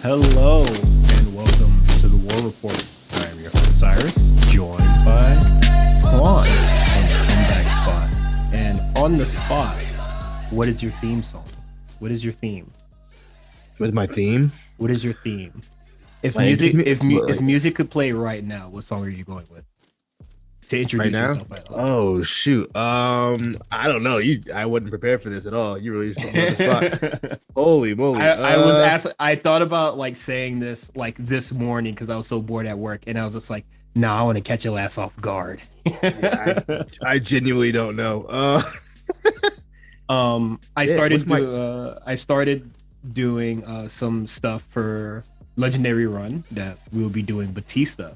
Hello and welcome to the War Report. I am your host Cyrus, joined by Quan on the comeback spot. And on the spot, what is your theme song? What is your theme? What's my theme? What is your theme? If Like, music, give me- if mu- like- if music could play right now, what song are you going with to introduce Right now? yourself? By the way? Oh shoot. I don't know. I wasn't prepared for this at all. You really just put me on the spot. Holy moly. I was asked. I thought about like saying this like this morning because I was so bored at work, and I was just like, "No, I want to catch your ass off guard." I genuinely don't know. I Yeah, started. what's I started doing some stuff for Legendary Run that we'll be doing Batista.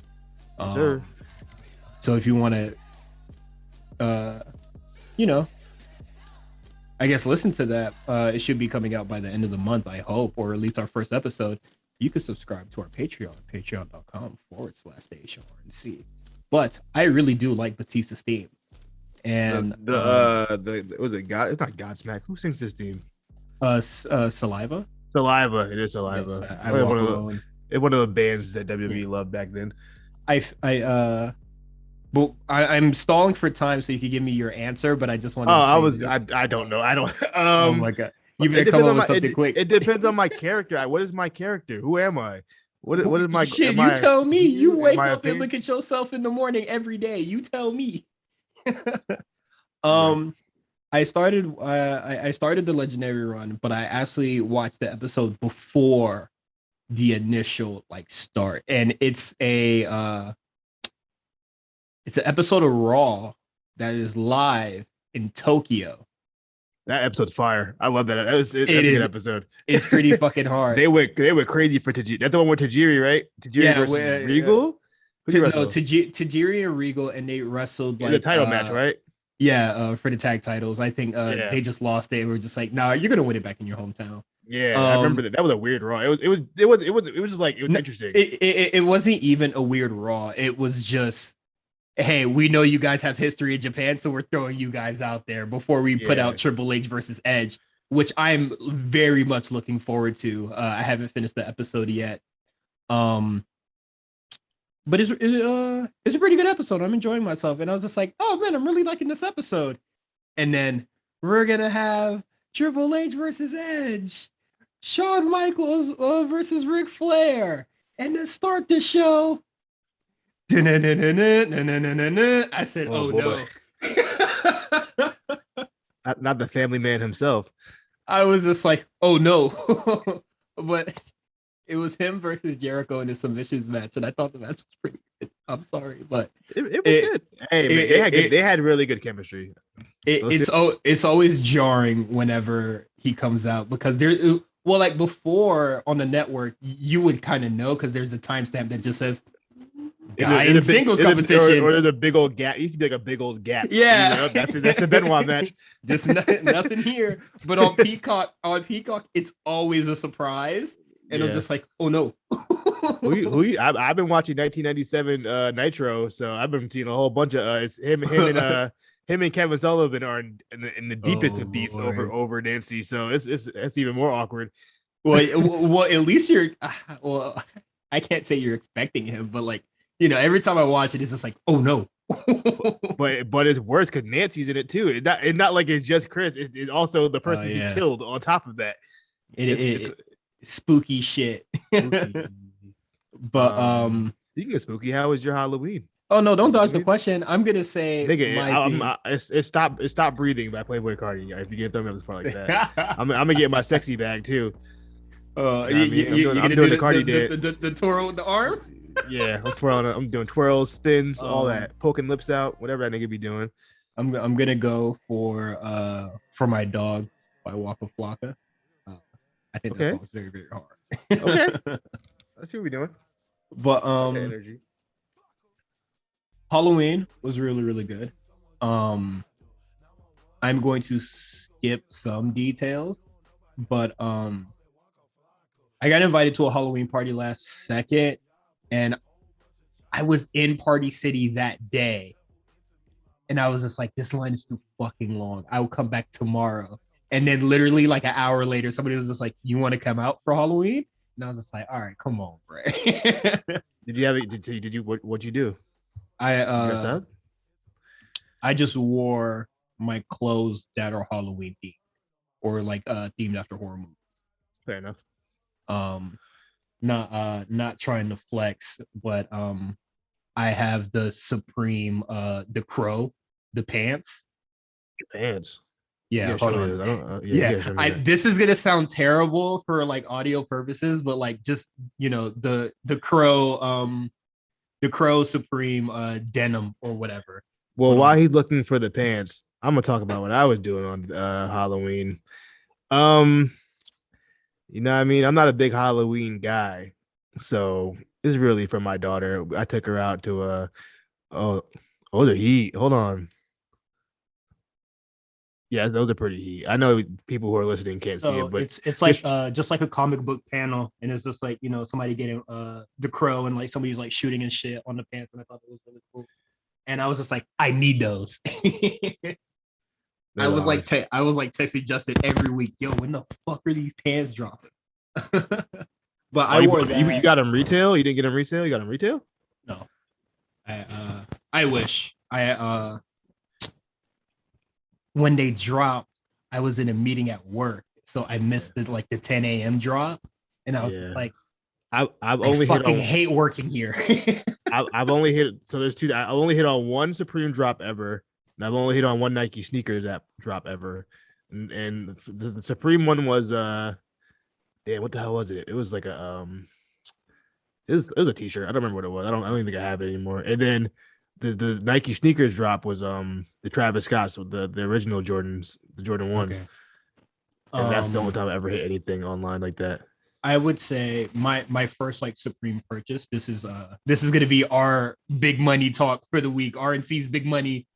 Sure. So if you want to, I guess listen to that. It should be coming out by the end of the month, I hope, or at least our first episode. You can subscribe to our Patreon, patreon.com/RNC. But I really do like Batista's theme. And the was it God? It's not Godsmack. Who sings this theme? Saliva. Saliva. It is Saliva. Yes, I walk alone. It's one of the bands that WWE loved back then. But I'm stalling for time, so you can give me your answer. But I just want to. I don't know. I don't. Oh my god! You better It come depends up on with something quick. It depends on my character. What is my character? Who am I? What is my shit? am You I- tell me. You wake am I a up and face? look at yourself in the morning every day. You tell me. Right. I started. I started the Legendary Run, but I actually watched the episode before the initial like start, and it's an episode of Raw that is live in Tokyo. That episode's fire. I love that. That's a is. good episode. It's pretty fucking hard. They went crazy for Tajiri. That's the one with Tajiri, right? Tajiri Yeah, versus Regal. Who'd you wrestle? Tajiri and Regal, and they wrestled It like was a title match, right? Yeah, for the tag titles. I think Yeah. they just lost it. And we were just like, "Nah, you're gonna win it back in your hometown." Yeah, I remember that. That was a weird Raw. It was just like it was interesting. It wasn't even a weird Raw. It was just, hey, we know you guys have history in Japan, so we're throwing you guys out there before we put Yeah. out Triple H versus Edge, which I'm very much looking forward to. I haven't finished the episode yet. But it's a pretty good episode. I'm enjoying myself. And I was just like, oh man, I'm really liking this episode. And then we're gonna have Triple H versus Edge, Shawn Michaels versus Ric Flair. And to start the show, I said, Oh, oh boy. no. Not the family man himself. I was just like, oh no. But it was him versus Jericho in the submissions match, and I thought the match was pretty good. I'm sorry, but It was good. Hey, man, they had really good chemistry. it's always jarring whenever he comes out because like before on the network, you would kind of know because there's a timestamp that just says guy in singles competition. Or there's a big old gap. It used to be like a big old gap. Yeah. You know, that's the Benoit match. Just nothing here. But on Peacock, it's always a surprise. And I'm Yeah. just like, oh no. I've been watching 1997 Nitro, so I've been seeing a whole bunch of it's him and Kevin Sullivan are in the deepest of beef Lord. over Nancy. So it's even more awkward. Well, at least you're. Well, I can't say you're expecting him, but like every time I watch it, it's just like, oh no. But it's worse because Nancy's in it too. It's not like it's just Chris. It's also the person he killed on top of that. It's spooky shit. Spooky. But Speaking of spooky, how was your Halloween? oh no, don't dodge the question. I'm gonna say Nigga, it's stop breathing by Playboy Cardi. If you get throw me up this part like that, I'm gonna get my sexy bag too. I'm doing the Cardi dance. the twirl with the arm. Yeah, I'm doing twirls, spins, all that, poking lips out, whatever that nigga be doing. I'm gonna go for my dog by Waka Flocka. I think that song's very, very hard. Okay. Let's see what we're doing. But Energy. Halloween was really, really good. I'm going to skip some details, but I got invited to a Halloween party last second, and I was in Party City that day, and I was just like, this line is too fucking long. I will come back tomorrow. And then literally like an hour later, somebody was just like, you want to come out for Halloween? And I was just like, all right, come on, bro. Did you have it? Did you what'd you do? I You dress up? I just wore my clothes that are Halloween themed or like themed after horror movies. Fair enough. Um not trying to flex, but I have the Supreme the Crow, the pants. Your pants. Yeah, Yeah, hold show me on. those. I don't. Yeah, you Yeah, gotta show me I that. this is gonna sound terrible for like audio purposes, but like just the Crow Supreme denim or whatever. Well, Hold while on. he's looking for the pants, I'm gonna talk about what I was doing on Halloween. Um, you know what I mean? I'm not a big Halloween guy. So it's really for my daughter. I took her out to oh the heat. Hold on. Yeah, those are pretty heat. I know people who are listening can't see So it, but it's like just just like a comic book panel, and it's just like somebody getting the Crow and like somebody's like shooting and shit on the pants, and I thought it was really cool. And I was just like, I need those. those are hard. I was like texting Justin every week, yo, when the fuck are these pants dropping? But Oh, I wore that. you got them retail? You didn't get them retail? You got them retail? No, I wish when they dropped, I was in a meeting at work, so I missed the 10 a.m. drop, and I was just Yeah. like, I've I only fucking hate working here. I've only hit so there's two. I've only hit on one Supreme drop ever, and I've only hit on one Nike sneakers app drop ever. And the Supreme one was damn, what the hell was it? It was like a it was a t-shirt. I don't remember what it was. I don't even think I have it anymore. And then the Nike sneakers drop was the Travis Scott, so the original Jordans, the Jordan ones. Okay. And that's the only time I ever hit anything online like that. I would say my first like Supreme purchase. This is gonna be our big money talk for the week. RNC's big money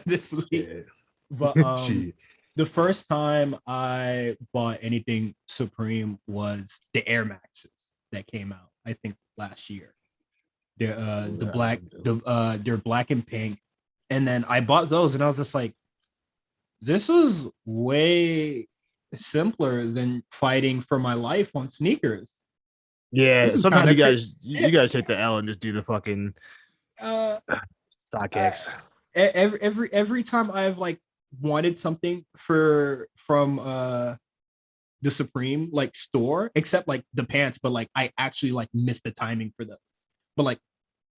this week. Yeah. But the first time I bought anything Supreme was the Air Maxes that came out, I think last year. They're they're black and pink. And then I bought those and I was just like, this was way simpler than fighting for my life on sneakers. Yeah, This is sometimes kinda you guys take the L and just do the fucking uh StockX. every time I've like wanted something from the Supreme like store, except like the pants, but like I actually like missed the timing for them. But like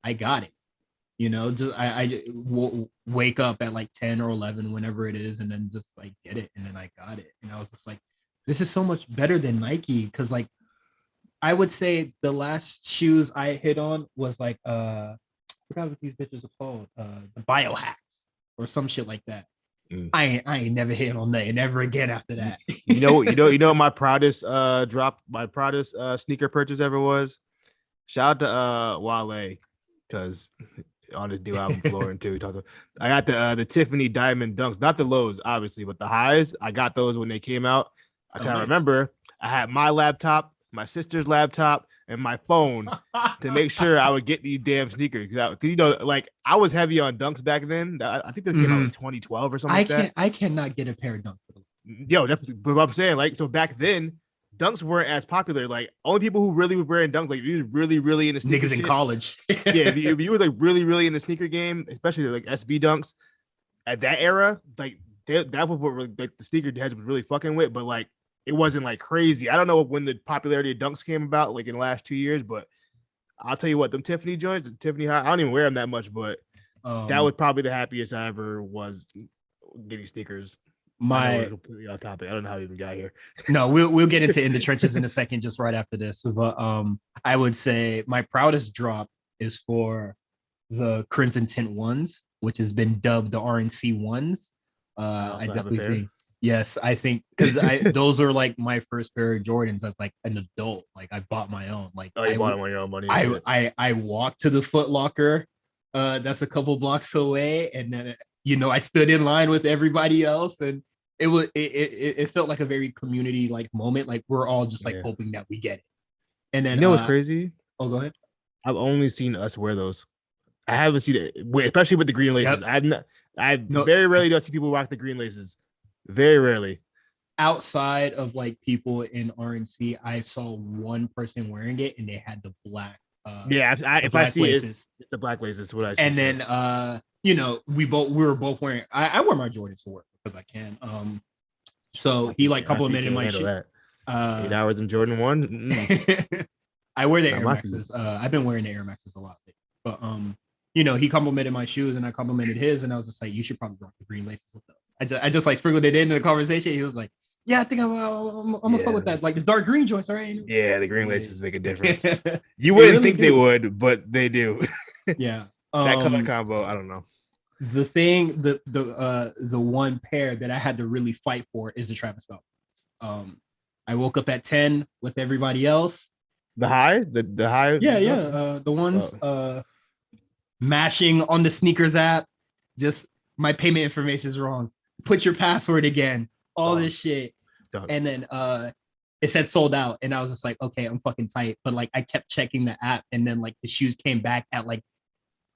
I got it. Just wake up at like 10 or 11 whenever it is, and then just like get it, and then I got it, and I was just like, this is so much better than Nike, because like I would say the last shoes I hit on was like I forgot what these bitches are called, the biohacks or some shit like that. I ain't never hit on that and ever again after that. My proudest sneaker purchase ever was. Shout out to Wale, because on his new album Flooring too. I got the Tiffany Diamond Dunks, not the lows, obviously, but the highs. I got those when they came out. I kind of remember I had my laptop, my sister's laptop, and my phone to make sure I would get these damn sneakers. Because like I was heavy on Dunks back then. I think they came out in 2012 or something like that. I cannot get a pair of Dunks. Yo, that's what I'm saying. Like, so back then, Dunks weren't as popular. Like, only people who really were wearing Dunks, like, if you were really, really in the sneaker niggas in college. Yeah, if you were like really, really in the sneaker game, especially like SB Dunks at that era, like that was what really, like the sneaker heads was really fucking with. But like, it wasn't like crazy. I don't know when the popularity of Dunks came about, like in the last 2 years, but I'll tell you what, them Tiffany joints, the Tiffany high, I don't even wear them that much, but that was probably the happiest I ever was getting sneakers. Completely off topic. I don't know how we even got here. No, we'll get into in the trenches in a second, just right after this. But I would say my proudest drop is for the Crimson Tint ones, which has been dubbed the RNC ones. I definitely think, yes, I think because those are like my first pair of Jordans as like an adult. Like I bought my own. Like you bought them on your own money. I walked to the Foot Locker. That's a couple blocks away, and then I stood in line with everybody else, and it felt like a very community like moment. Like we're all just like hoping that we get it. And then what's crazy? Oh, go ahead. I've only seen us wear those. I haven't seen it, especially with the green laces. Yep. I very rarely do I see people rock the green laces. Very rarely. outside of like people in RNC, I saw one person wearing it, and they had the black. If I see it, it's the black laces. What I see. And then we were both wearing. I wear my Jordans to work because I can. So he like complimented my shit. 8 hours in Jordan 1. I wear the Air Maxes. I've been wearing the Air Maxes a lot, but he complimented my shoes and I complimented his, and I was just like, you should probably rock the green laces with those. I just like sprinkled it into the conversation. He was like, yeah, I think I'm gonna fuck with that, like the dark green joints, all right? Yeah, the green laces make a difference. You wouldn't really think they would, but they do. Yeah, that color combo, I don't know. The thing, the one pair that I had to really fight for is the Travis Scott. I woke up at 10 with everybody else. The high? The high? Yeah. The ones mashing on the sneakers app. Just my payment information is wrong. Put your password again. All this shit. And then it said sold out. And I was just like, okay, I'm fucking tight. But like I kept checking the app, and then like the shoes came back at like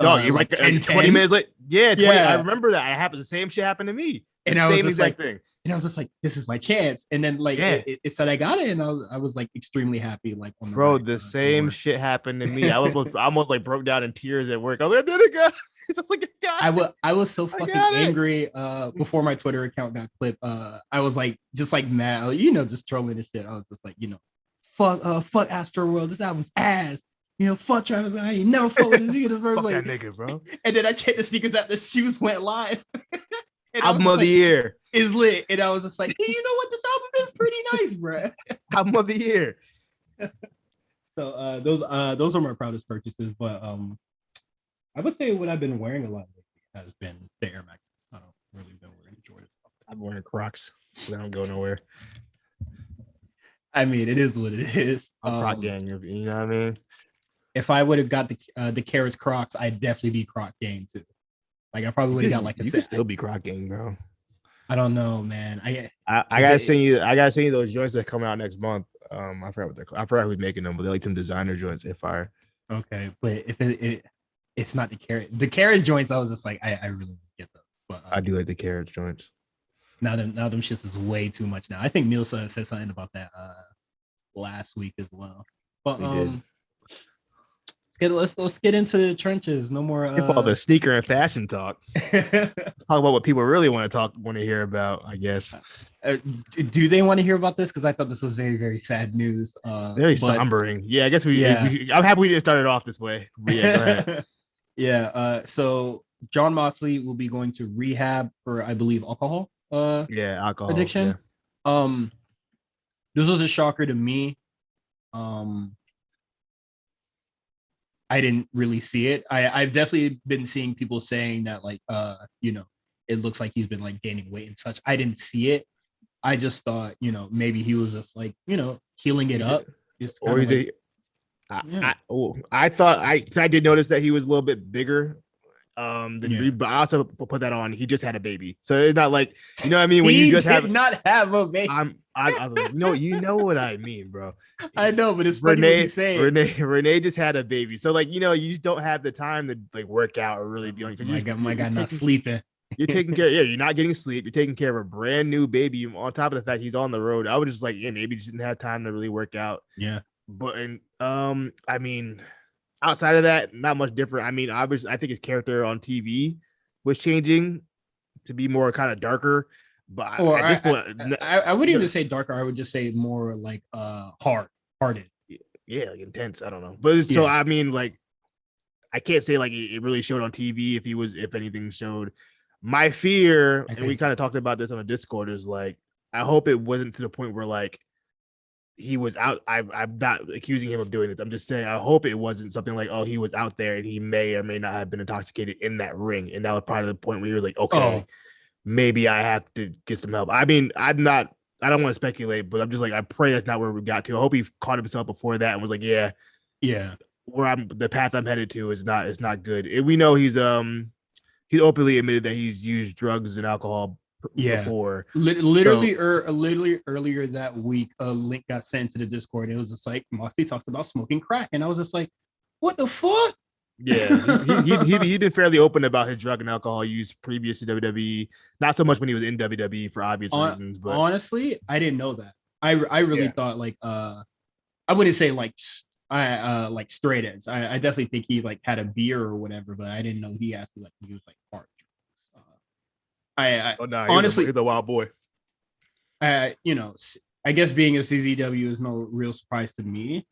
you're like 10, 20 minutes late. Yeah, 20, I remember that. The same shit happened to me. And I was just like, and I was just like, this is my chance. And then like it said I got it, and I was like extremely happy. Like on the same shit happened to me. I almost like broke down in tears at work. I was like, I did it, guys. I was so fucking angry before my Twitter account got clipped. I was like just like mad, just trolling and shit. I was just like, fuck Astroworld. This album's ass. Fuck Travis. I ain't never fuck with this nigga in the first place. Fuck that nigga, bro. And then I checked the sneakers out. The shoes went live. Album of the year is lit, and I was just like, hey, you know what? This album is pretty nice, bro. Album of the year. So those are my proudest purchases, but I would say what I've been wearing a lot lately has been the Air Max. I don't really been wearing the Jordans. I'm wearing Crocs. So I don't go nowhere. I mean, it is what it is. I'm Croc gang, you know what I mean? If I would have got the Cyrus Crocs, I'd definitely be Croc gang too. Like I probably would have got like you could still be Croc gang, bro. I don't know, man. I gotta send you. I gotta send you those joints that come out next month. I forgot who's making them, but they like some designer joints. They fire. Okay, but if it's not the carrot joints, I was just like, I really get those. But I do like the carrot joints. Now them shits is way too much now. I think Milsa said something about that last week as well. But let's get into the trenches. No more all the sneaker and fashion talk. Let's talk about what people really want to hear about, I guess. Do they want to hear about this? Because I thought this was very, very sad news. Very sombering. Yeah, I guess I'm happy we didn't start it off this way. But yeah, go ahead. Yeah. So John Moxley will be going to rehab for, I believe, alcohol. Alcohol addiction. Yeah. This was a shocker to me. I didn't really see it. I've definitely been seeing people saying that like it looks like he's been like gaining weight and such. I didn't see it. I just thought, maybe he was just like, healing it up. Or is I thought I did notice that he was a little bit bigger. But I also put that on. He just had a baby, so it's not like what I mean. When you just not have a baby, you know what I mean, bro. I know, but it's funny what you say. Renee just had a baby, so like you don't have the time to like work out or really be on. My God, not sleeping. You're taking care. Yeah, you're not getting sleep. You're taking care of a brand new baby. On top of the fact he's on the road, I was just like, maybe he just didn't have time to really work out. Yeah, but I mean. Outside of that, not much different. I mean, obviously, I think his character on TV was changing to be more kind of darker. But I wouldn't even say darker. I would just say more like hearted. Yeah, like intense. I don't know. But so I mean, like, I can't say like it really showed on TV if anything showed. My fear, and we kind of talked about this on a Discord, is like I hope it wasn't to the point where like he was out. I'm not accusing him of doing this. I'm just saying I hope it wasn't something like, oh, he was out there and he may or may not have been intoxicated in that ring. And that was part of the point where he was like, okay, maybe I have to get some help. I mean, I don't want to speculate, but I'm just like, I pray that's not where we got to. I hope he caught himself before that and was like, yeah, the path I'm headed to is not good. And we know he's openly admitted that he's used drugs and alcohol before. Literally earlier that week, a link got sent to the Discord. It was just like Moxley talks about smoking crack, and I was just like, what the fuck? Yeah, he'd been fairly open about his drug and alcohol use previous to WWE. Not so much when he was in WWE for obvious reasons, but Honestly, I didn't know that. I really yeah. thought like I wouldn't say like like straight edge. I definitely think he like had a beer or whatever, but I didn't know he actually like used like hard drugs. I Oh no, honestly, he's a wild boy. you know, I guess being a CZW is no real surprise to me.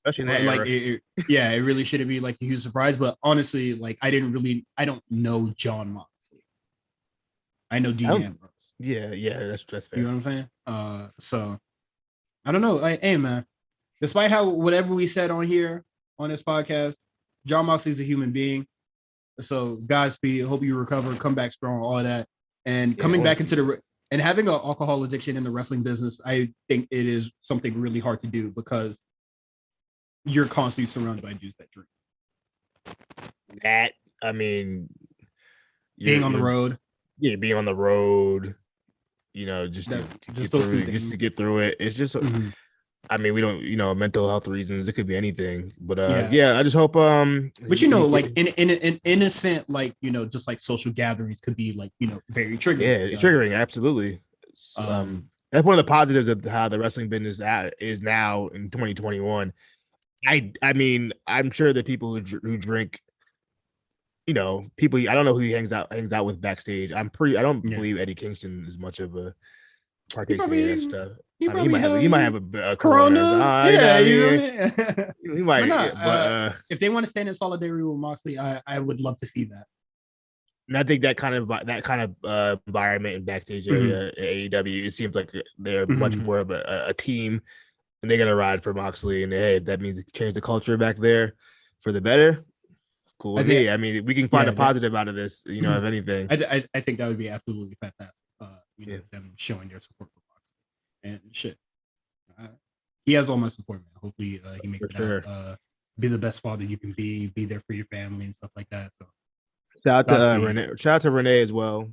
Especially in that Like, era. yeah, it really shouldn't be like a huge surprise. But honestly, like, I don't know John Moxley. I know Dean Ambrose. Yeah, that's fair. You know what I'm saying? So I don't know. Hey man, despite how whatever we said on here on this podcast, John Moxley's a human being. So Godspeed. Hope you recover, come back strong, all of that, and Yeah, coming back into the and having an alcohol addiction in the wrestling business, I think it is something really hard to do because you're constantly surrounded by dudes that drink. that I mean, Being on the road, being on the road, just to get through it. It's just, I mean, we don't, mental health reasons. It could be anything, but yeah, I just hope. But like in an innocent, like just like social gatherings could be like very triggering. Yeah, triggering, absolutely. That's one of the positives of how the wrestling business is now in 2021. I mean, I'm sure that people who drink, people I don't know who he hangs out with backstage. I don't believe Eddie Kingston is much of a partakes in that stuff. He might have a corona. He might. But if they want to stand in solidarity with Moxley, I would love to see that. And I think that kind of environment in backstage area at AEW, it seems like they're much more of a team, and they're gonna ride for Moxley. And hey, that means change the culture back there for the better. Cool with me. I mean, we can find a positive out of this, if anything. I think that would be absolutely fantastic. Them showing their support for Moxley and shit. He has all my support, man. Hopefully, he makes it out. Be the best father you can be there for your family and stuff like that. So, shout out to Renee. Shout out to Renee as well.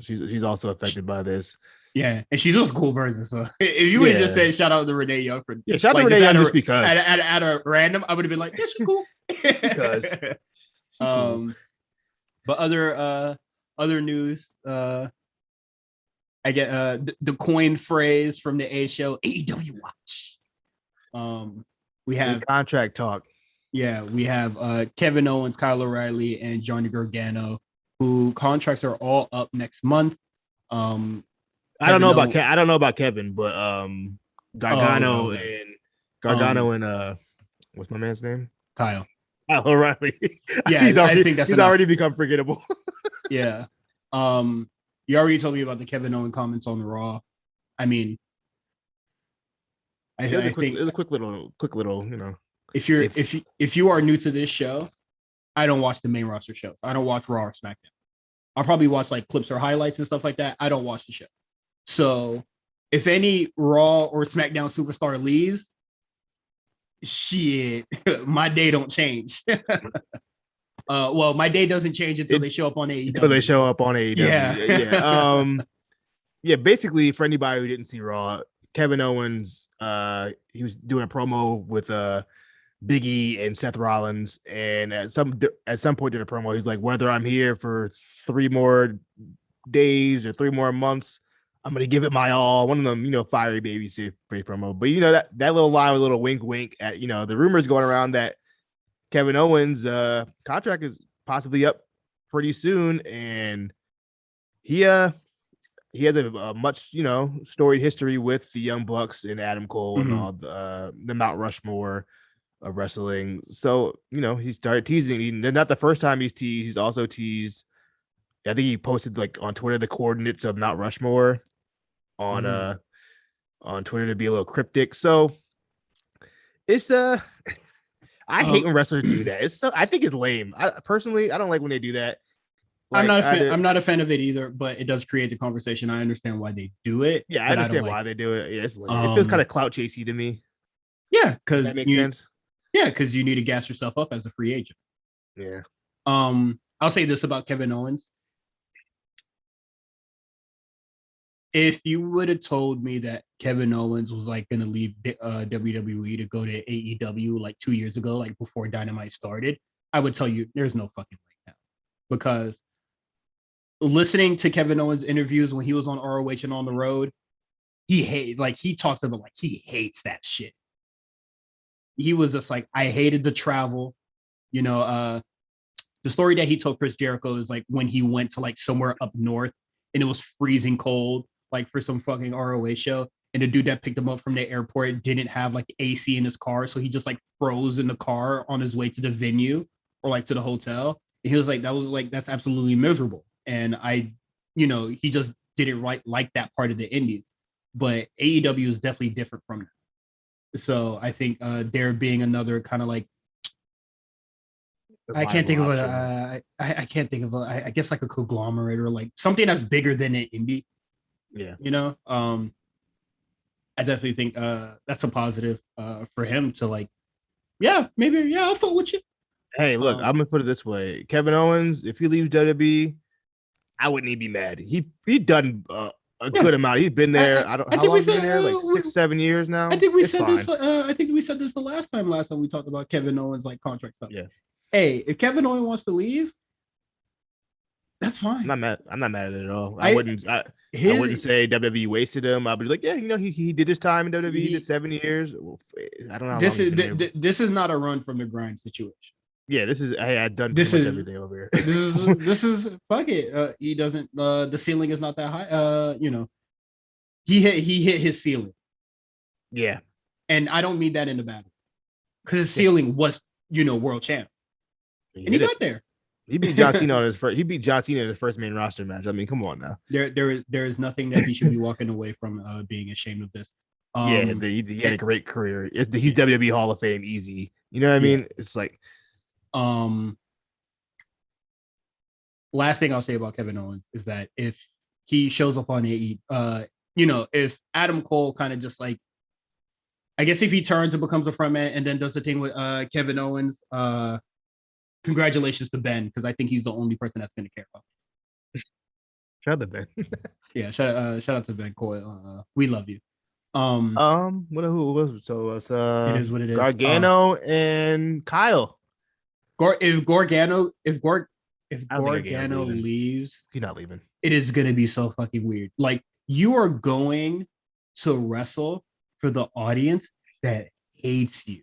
She's also affected by this. Yeah, and she's just a cool person. So if you would have just said shout out to Renee Young for shout out to Renee Young just because at a random, I would have been like, yeah, she's cool. Because but other news, I get the coin phrase from the A show, AEW watch. We have contract talk. Yeah, we have Kevin Owens, Kyle O'Reilly, and Johnny Gargano, who contracts are all up next month. I don't know about Kevin, but Gargano and what's my man's name? Kyle O'Reilly. Yeah, I think he's already become forgettable. Yeah. You already told me about the Kevin Owens comments on the Raw. I mean, I think it was a quick little, If you are new to this show, I don't watch the main roster show. I don't watch Raw or SmackDown. I'll probably watch like clips or highlights and stuff like that. I don't watch the show. So if any Raw or SmackDown superstar leaves, shit, my day don't change. Well, my day doesn't change until they show up on AEW. Until they show up on AEW. Yeah. Yeah. Basically, for anybody who didn't see Raw, Kevin Owens, he was doing a promo with Big E and Seth Rollins, and at some point in the promo, he's like, "Whether I'm here for 3 more days or 3 more months, I'm gonna give it my all." One of them, fiery baby safe promo. But that little line with a little wink, wink at the rumors going around that Kevin Owens' contract is possibly up pretty soon, and he has a much storied history with the Young Bucks and Adam Cole and all the Mount Rushmore of wrestling. So he started teasing. Not the first time he's teased. He's also teased. I think he posted like on Twitter the coordinates of Mount Rushmore on Twitter to be a little cryptic. So it's I hate when wrestlers do that. I think it's lame. Personally, I don't like when they do that. Like, I'm not a fan of it either, but it does create the conversation. I understand why they do it. Yeah, I understand why they do it. Yeah, it's lame. It feels kind of clout chasey to me. Yeah, because that makes sense. Yeah, because you need to gas yourself up as a free agent. Yeah. I'll say this about Kevin Owens. If you would have told me that Kevin Owens was like going to leave WWE to go to AEW like 2 years ago, like before Dynamite started, I would tell you there's no fucking way now, because listening to Kevin Owens interviews when he was on ROH and on the road, he talks about like he hates that shit. He was just like, I hated the travel. You know, the story that he told Chris Jericho is like when he went to like somewhere up north and it was freezing cold, like for some fucking ROH show. And the dude that picked him up from the airport didn't have like AC in his car. So he just like froze in the car on his way to the venue or like to the hotel. And he was like, that's absolutely miserable. And he just didn't like that part of the indies. But AEW is definitely different from that. So I think there being another kind of like, I can't think of I can't think of I guess like a conglomerate or like something that's bigger than an indie. Yeah. I definitely think that's a positive for him to like, maybe I'll fuck with you. Hey, look, I'm gonna put it this way: Kevin Owens, if he leaves WWE, I wouldn't even be mad. He done a good amount. He's been there. How long has he been there? Like 6-7 years now. I think we said this. I think we said this the last time we talked about Kevin Owens like contract stuff. Yeah. Hey, if Kevin Owens wants to leave, that's fine. I'm not mad at it at all. I wouldn't say WWE wasted him. I'd be like, yeah, he did his time in WWE. He did 7 years. I don't know. This is not a run from the grind situation. Yeah, this is. Hey, I've done pretty much everything over here. This is fuck it. He doesn't. The ceiling is not that high. He hit his ceiling. Yeah, and I don't mean that in a bad way, because his ceiling was world champ, and he got there. He beat John Cena on his first. He beat John Cena in his first main roster match. I mean, come on now. There is nothing that he should be walking away from being ashamed of this. He had a great career. He's WWE Hall of Fame easy. You know what I mean? It's like. Last thing I'll say about Kevin Owens is that if he shows up on AE, if Adam Cole kind of just like, I guess if he turns and becomes a frontman and then does the thing with Kevin Owens, congratulations to Ben, because I think he's the only person that's going to care about. Shout out to Ben. Yeah, shout out to Ben Coyle. We love you. Who was so it's it is what it is. Gargano and Kyle. If Gargano leaves, he's not leaving. It is gonna be so fucking weird. Like, you are going to wrestle for the audience that hates you.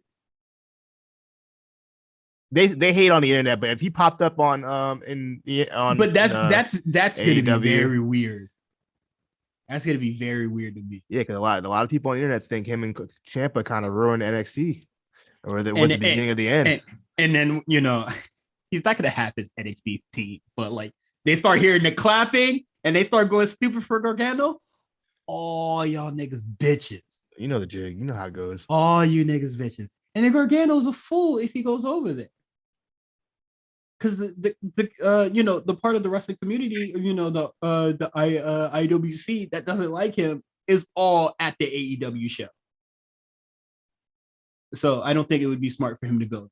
They hate on the internet, but if he popped up on but that's gonna be very weird. That's gonna be very weird to me. Yeah, because a lot of people on the internet think him and Ciampa kind of ruined NXT, or the beginning of the end. And then he's not gonna have his NXT team, but like they start hearing the clapping and they start going stupid for Gargano. Oh, y'all niggas bitches. You know the jig. You know how it goes. Oh, you niggas bitches. And then Gargano's a fool if he goes over there. Because the part of the wrestling community, the IWC that doesn't like him is all at the AEW show. So I don't think it would be smart for him to go.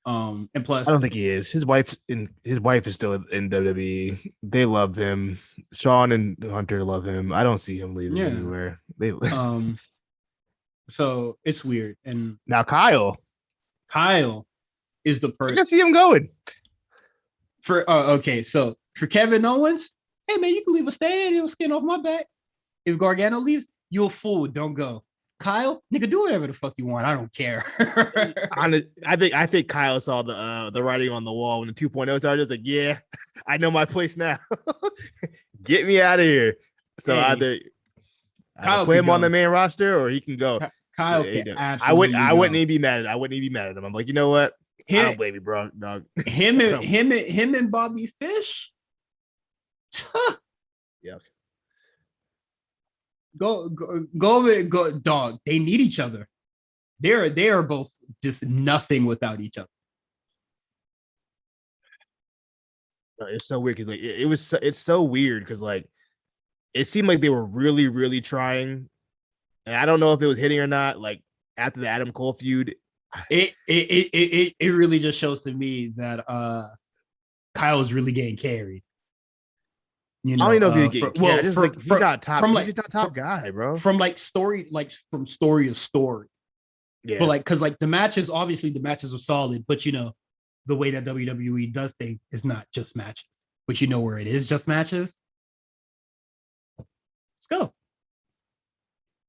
And plus, I don't think he is. His wife is still in WWE. They love him. Sean and Hunter love him. I don't see him leaving anywhere. So it's weird. And now Kyle is the person. I can see him going. So for Kevin Owens, hey man, you can leave a stain, it'll skin off my back. If Gargano leaves, you're a fool. Don't go. Kyle, nigga, do whatever the fuck you want. I don't care. I think Kyle saw the writing on the wall when the 2.0 started. Like, yeah, I know my place now. Get me out of here. So either Kyle put him on the main roster or he can go. Kyle can absolutely I wouldn't even be mad at him. I'm like, you know what? I don't blame you, bro. Dog. Him and Bobby Fish. Yeah. Go over and go, dog. They need each other. They are both just nothing without each other. It's so weird because like it's so weird because like it seemed like they were really, really trying. And I don't know if it was hitting or not. Like after the Adam Cole feud, it really just shows to me that Kyle was really getting carried. I don't even know if he's not top. He's just not top guy, bro. From story to story. Yeah. But because the matches, obviously the matches are solid, but the the way that WWE does things is not just matches, but you know where it is just matches. Let's go.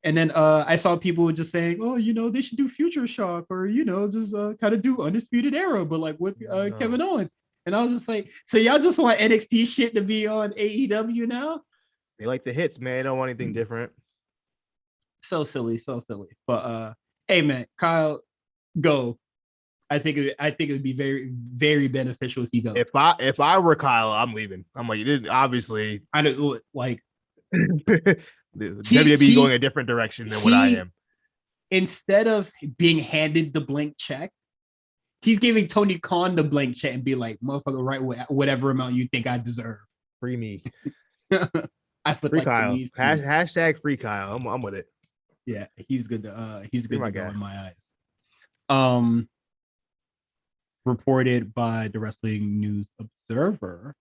And then I saw people just saying, oh, they should do Future Shock or, just kind of do Undisputed Era, but like with Kevin Owens. And I was just like, so y'all just want NXT shit to be on AEW now? They like the hits, man. They don't want anything different. So silly. But hey, man, Kyle, go. I think it would be very, very beneficial if you go. If I were Kyle, I'm leaving. I'm like, obviously. I don't like. WWE going a different direction than what I am. Instead of being handed the blank check, he's giving Tony Khan the blank check and be like, motherfucker, write whatever amount you think I deserve. Free me. I would like Kyle. to leave. Hashtag free Kyle. I'm with it. Yeah, he's good. He's good to go in my eyes. Reported by the Wrestling News Observer,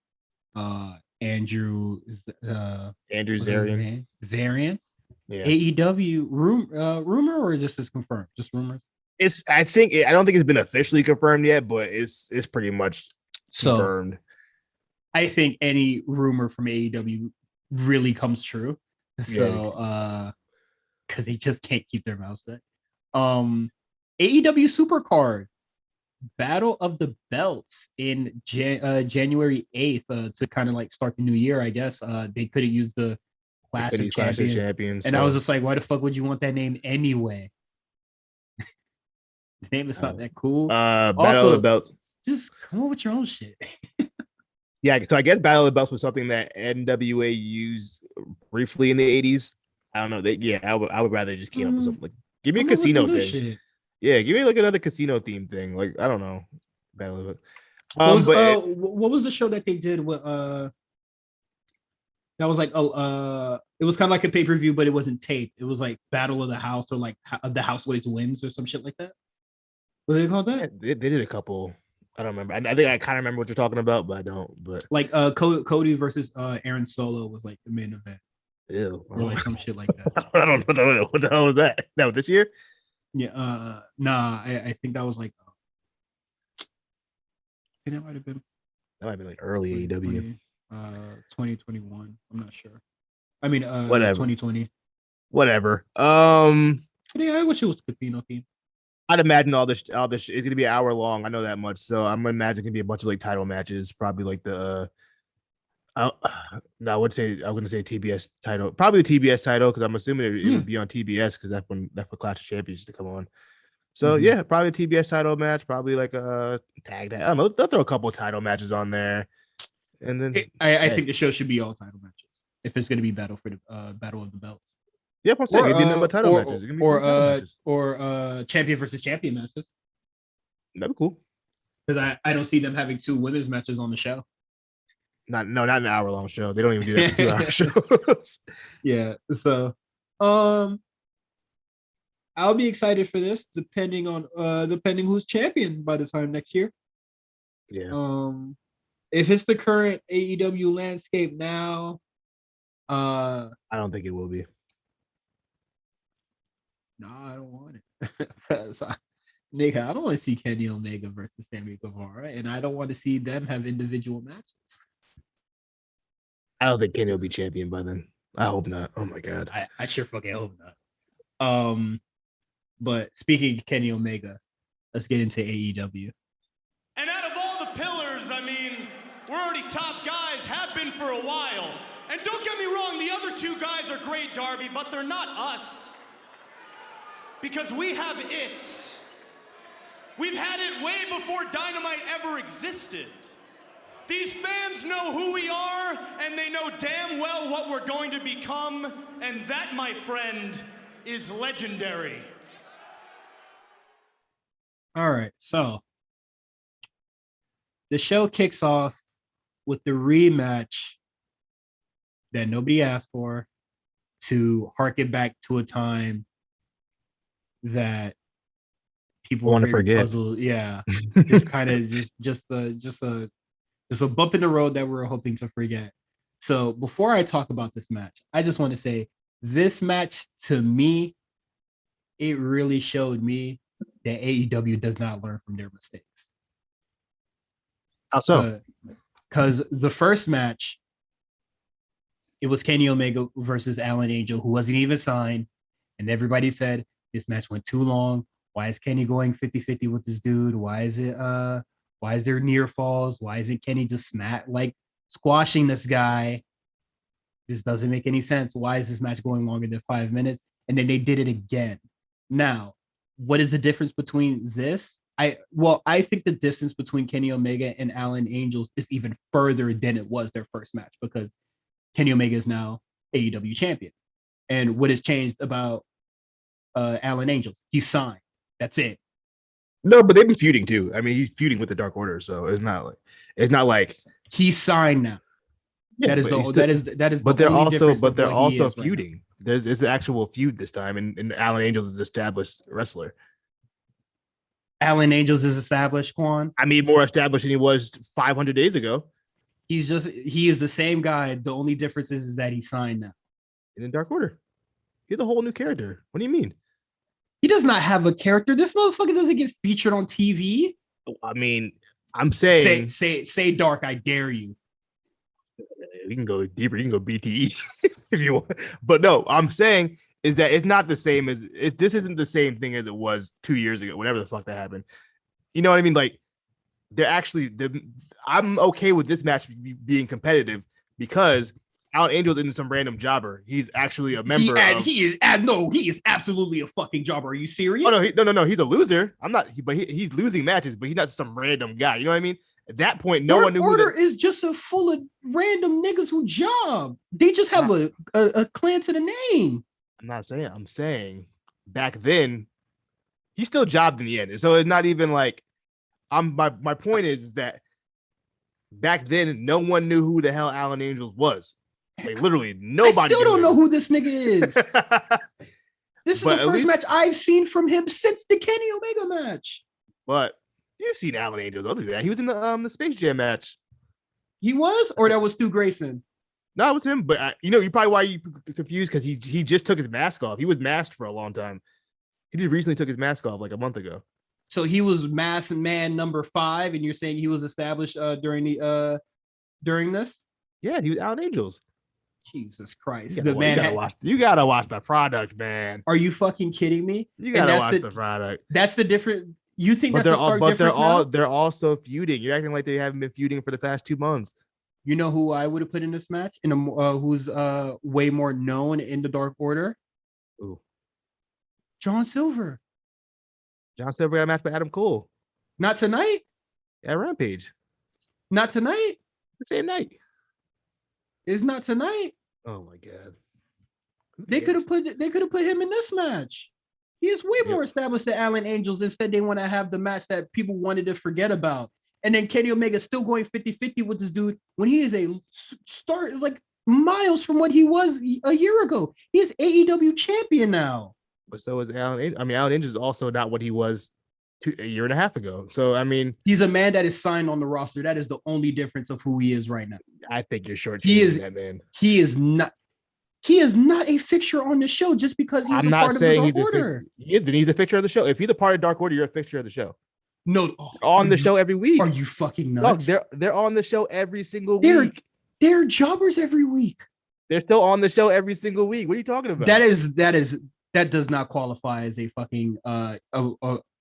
Andrew Zarian. Yeah. AEW rumor, or this is confirmed? Just rumors. I don't think it's been officially confirmed yet, but it's pretty much confirmed. I think any rumor from AEW really comes true. So because they just can't keep their mouths shut. AEW Supercard Battle of the Belts in January 8th to kind of like start the new year, I guess. They couldn't use the Clash of Champions. And I was just like, why the fuck would you want that name anyway? The name is not that cool. Battle of the Belts. Just come on with your own shit. Yeah, so I guess Battle of the Belts was something that NWA used briefly in the 80s. I don't know. I would rather just keep up with something. Like, give me a casino thing. Shit. Yeah, give me like another casino theme thing. Like, I don't know. Battle of the what was the show that they did with that was like it was kind of like a pay-per-view, but it wasn't taped. It was like Battle of the House or like the Houseweights wins or some shit like that. What did they call that? They did a couple. I don't remember. I think I kind of remember what you're talking about, but I don't. But like Cody versus Aaron Solo was like the main event. Ew. Or like some shit like that. I don't know what the hell was that. That was this year? Yeah. Nah. I think that was like. I think that might have been. That might be like early AEW. 2021. I'm not sure. I mean, whatever. 2020. Whatever. Yeah, I wish it was a casino theme. I'd imagine all this is gonna be an hour long. I know that much. So I'm gonna imagine it can be a bunch of like title matches, probably like the I would say I'm gonna say TBS title, probably the TBS title, because I'm assuming it would be on TBS because that's when Clash of Champions to come on. So yeah, probably a TBS title match, probably like a tag. I don't know. They'll throw a couple of title matches on there, and then I think the show should be all title matches if it's gonna be Battle of the Belts. Yeah, I'm saying maybe number title matches. Or champion versus champion matches. That'd be cool. Because I don't see them having 2 women's matches on the show. Not an hour-long show. They don't even do that for 2-hour shows. Yeah. So I'll be excited for this, depending who's champion by the time next year. Yeah. If it's the current AEW landscape now, I don't think it will be. No, I don't want it. Nigga, I don't want to see Kenny Omega versus Sammy Guevara, and I don't want to see them have individual matches. I don't think Kenny will be champion by then. I hope not. Oh my god. I sure fucking hope not. But speaking of Kenny Omega, let's get into AEW. And out of all the pillars, I mean, we're already top guys, have been for a while. And don't get me wrong, the other 2 guys are great, Darby, but they're not us. Because we have it. We've had it way before Dynamite ever existed. These fans know who we are, and they know damn well what we're going to become, and that, my friend, is legendary. All right, so the show kicks off with the rematch that nobody asked for, to harken back to a time that people want to forget. Puzzled. Yeah, just kind of just a bump in the road that we're hoping to forget. So before I talk about this match, I just want to say this match, to me, it really showed me that AEW does not learn from their mistakes. How so? Because the first match, it was Kenny Omega versus Alan Angel, who wasn't even signed. And everybody said this match went too long. Why is Kenny going 50-50 with this dude? Why is there near falls? Why isn't Kenny just squashing this guy? This doesn't make any sense. Why is this match going longer than 5 minutes? And then they did it again. Now, what is the difference between this? I think the distance between Kenny Omega and Alan Angels is even further than it was their first match, because Kenny Omega is now AEW champion. And what has changed about Alan Angels? He's signed. That's it. No, but they've been feuding too. I mean, he's feuding with the Dark Order, so it's not like he's signed now. Yeah, that is. But they're also feuding. Right, there's an actual feud this time, and Alan Angels is an established wrestler. Alan Angels is established, Quan. I mean, more established than he was 500 days ago. He is the same guy. The only difference is that he's signed now. In the Dark Order. He's a whole new character. What do you mean? He does not have a character. This motherfucker doesn't get featured on TV. I mean, I'm saying say Dark, I dare you. We can go deeper. You can go BTE if you want. But no, I'm saying is that it's not the same as this isn't the same thing as it was 2 years ago, whatever the fuck that happened. You know what I mean? Like, I'm okay with this match being competitive because Alan Angels isn't some random jobber. He's actually a member. He is absolutely a fucking jobber. Are you serious? Oh no. He's a loser. I'm not. But he's losing matches. But he's not some random guy. You know what I mean? At that point, no one knew. Order is just a full of random niggas who job. They just have a clan to the name. I'm not saying. I'm saying back then, he still jobbed in the end. So it's not even like. My point is that back then, no one knew who the hell Alan Angels was. Like, literally, nobody. I still don't know who this nigga is. This is the first match I've seen from him since the Kenny Omega match. But you've seen Alan Angels. Don't do that. He was in the Space Jam match. He was, or that was Stu Grayson? No, it was him. But you probably why you confused because he just took his mask off. He was masked for a long time. He just recently took his mask off like a month ago. So he was masked man number 5, and you're saying he was established during this? Yeah, he was Alan Angels. Jesus Christ. You gotta watch the product, man. Are you fucking kidding me? You gotta watch the product. That's the different. You think that's a stark difference now? They're also feuding. You're acting like they haven't been feuding for the past 2 months. You know who I would have put in this match? Who's way more known in the Dark Order? Ooh. John Silver. John Silver got a match with Adam Cole. Not tonight. At Rampage. Not tonight. The same night. It's not tonight. Oh my god. They could have put him in this match. He is way more established than Alan Angels. Instead, they want to have the match that people wanted to forget about. And then Kenny Omega still going 50-50 with this dude when he is a start like miles from what he was a year ago. He's AEW champion now. But so is Alan. I mean, Alan Angels is also not what he was a year and a half ago. So, I mean, he's a man that is signed on the roster. That is the only difference of who he is right now. I think you're short. That man. He is not a fixture on the show just because he's a part of the Dark Order. He's a fixture of the show. If he's a part of Dark Order, you're a fixture of the show. No, on the show every week. Are you fucking nuts? Look, they're on the show every single week. They're jobbers every week. They're still on the show every single week. What are you talking about? That does not qualify as a fucking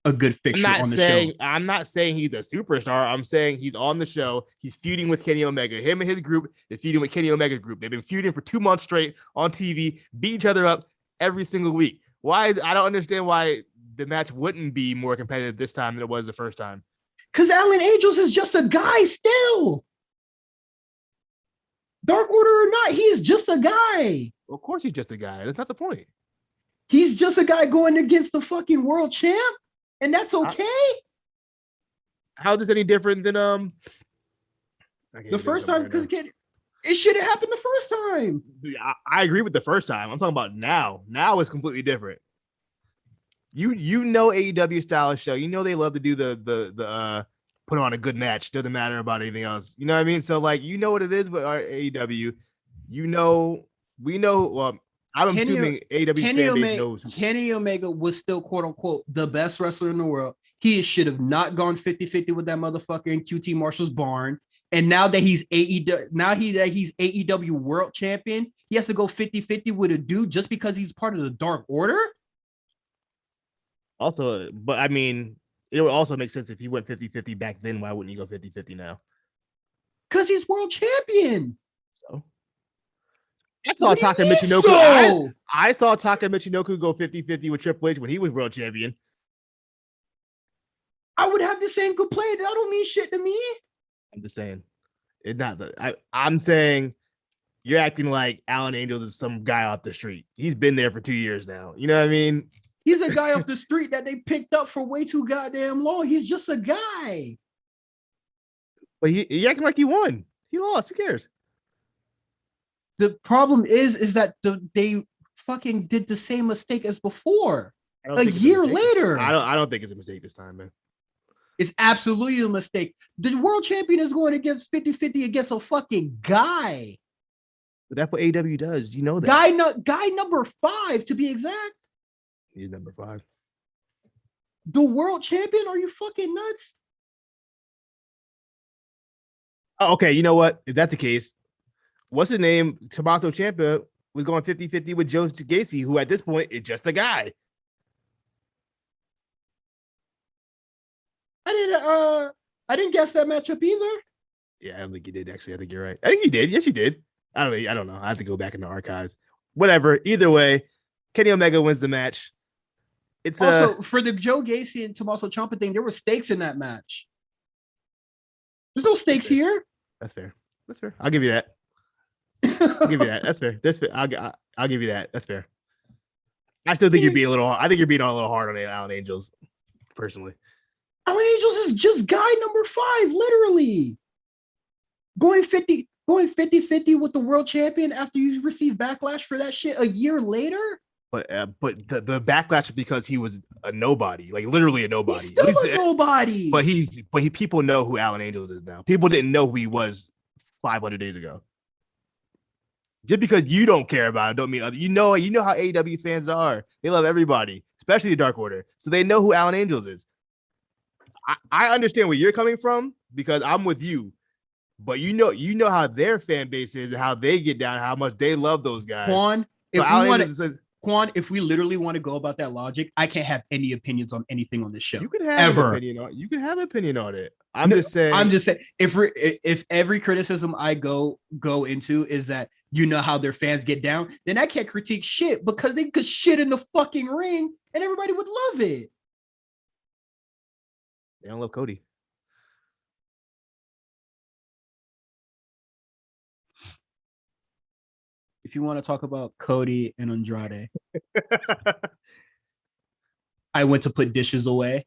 a good fixture on the show. I'm not saying he's a superstar. I'm saying he's on the show. He's feuding with Kenny Omega. Him and his group, they're feuding with Kenny Omega's group. They've been feuding for 2 months straight on TV, beat each other up every single week. I don't understand why the match wouldn't be more competitive this time than it was the first time. Because Alan Angels is just a guy still. Dark Order or not, he is just a guy. Well, of course he's just a guy. That's not the point. He's just a guy going against the fucking world champ, and that's okay. How is this any different than the first time? Because it should have happened the first time. I agree with the first time. I'm talking about now. Now it's completely different. You know AEW style show. You know they love to do the put on a good match. Doesn't matter about anything else. You know what I mean? So like you know what it is with our AEW. You know we know. Well, I'm assuming AEW fan base knows. Kenny Omega was still quote unquote the best wrestler in the world. He should have not gone 50-50 with that motherfucker in QT Marshall's barn. And now that he's AEW world champion, he has to go 50-50 with a dude just because he's part of the Dark Order. Also, but I mean, it would also make sense if he went 50-50 back then. Why wouldn't he go 50-50 now? Because he's world champion. So I saw Taka Michinoku. So? I saw Taka Michinoku go 50-50 with Triple H when he was world champion. I would have the same complaint. That don't mean shit to me. I'm just saying, it's not. I'm saying you're acting like Alan Angels is some guy off the street. He's been there for 2 years now. You know what I mean? He's a guy off the street that they picked up for way too goddamn long. He's just a guy. But he acting like he won. He lost. Who cares? The problem is that they fucking did the same mistake as before. A year later. I don't think it's a mistake this time, man. It's absolutely a mistake. The world champion is going against 50-50 against a fucking guy. But that's what AEW does. You know that. Guy number 5, to be exact. He's number 5. The world champion? Are you fucking nuts? Oh, okay, you know what? If that's the case, what's his name? Tommaso Ciampa was going 50-50 with Joe Gacy, who at this point is just a guy. I didn't guess that matchup either. Yeah, I don't think you did, actually. I think you're right. I think you did. Yes, you did. I don't know. I have to go back in the archives. Whatever. Either way, Kenny Omega wins the match. It's also for the Joe Gacy and Tommaso Ciampa thing, there were stakes in that match. There's no stakes here. That's fair. That's fair. I'll give you that. I'll give you that. That's fair. That's fair. I'll give you that. That's fair. I still think you're being a little. I think you're being a little hard on Alan Angels, personally. Alan Angels is just guy number 5, literally. Going 50-50 with the world champion after you receive backlash for that shit a year later. But the backlash is because he was a nobody, like literally a nobody. He's still a nobody. But people know who Alan Angels is now. People didn't know who he was 500 days ago. Just because you don't care about it, don't mean you know how AEW fans are. They love everybody, especially the Dark Order. So they know who Alan Angels is. I understand where you're coming from because I'm with you. But you know how their fan base is and how they get down, how much they love those guys. Quan, if we literally want to go about that logic, I can't have any opinions on anything on this show. You can have an opinion on it. I'm just saying if every criticism I go into is that you know how their fans get down, then I can't critique shit because they could shit in the fucking ring and everybody would love it. They don't love Cody. If you want to talk about Cody and Andrade, I went to put dishes away,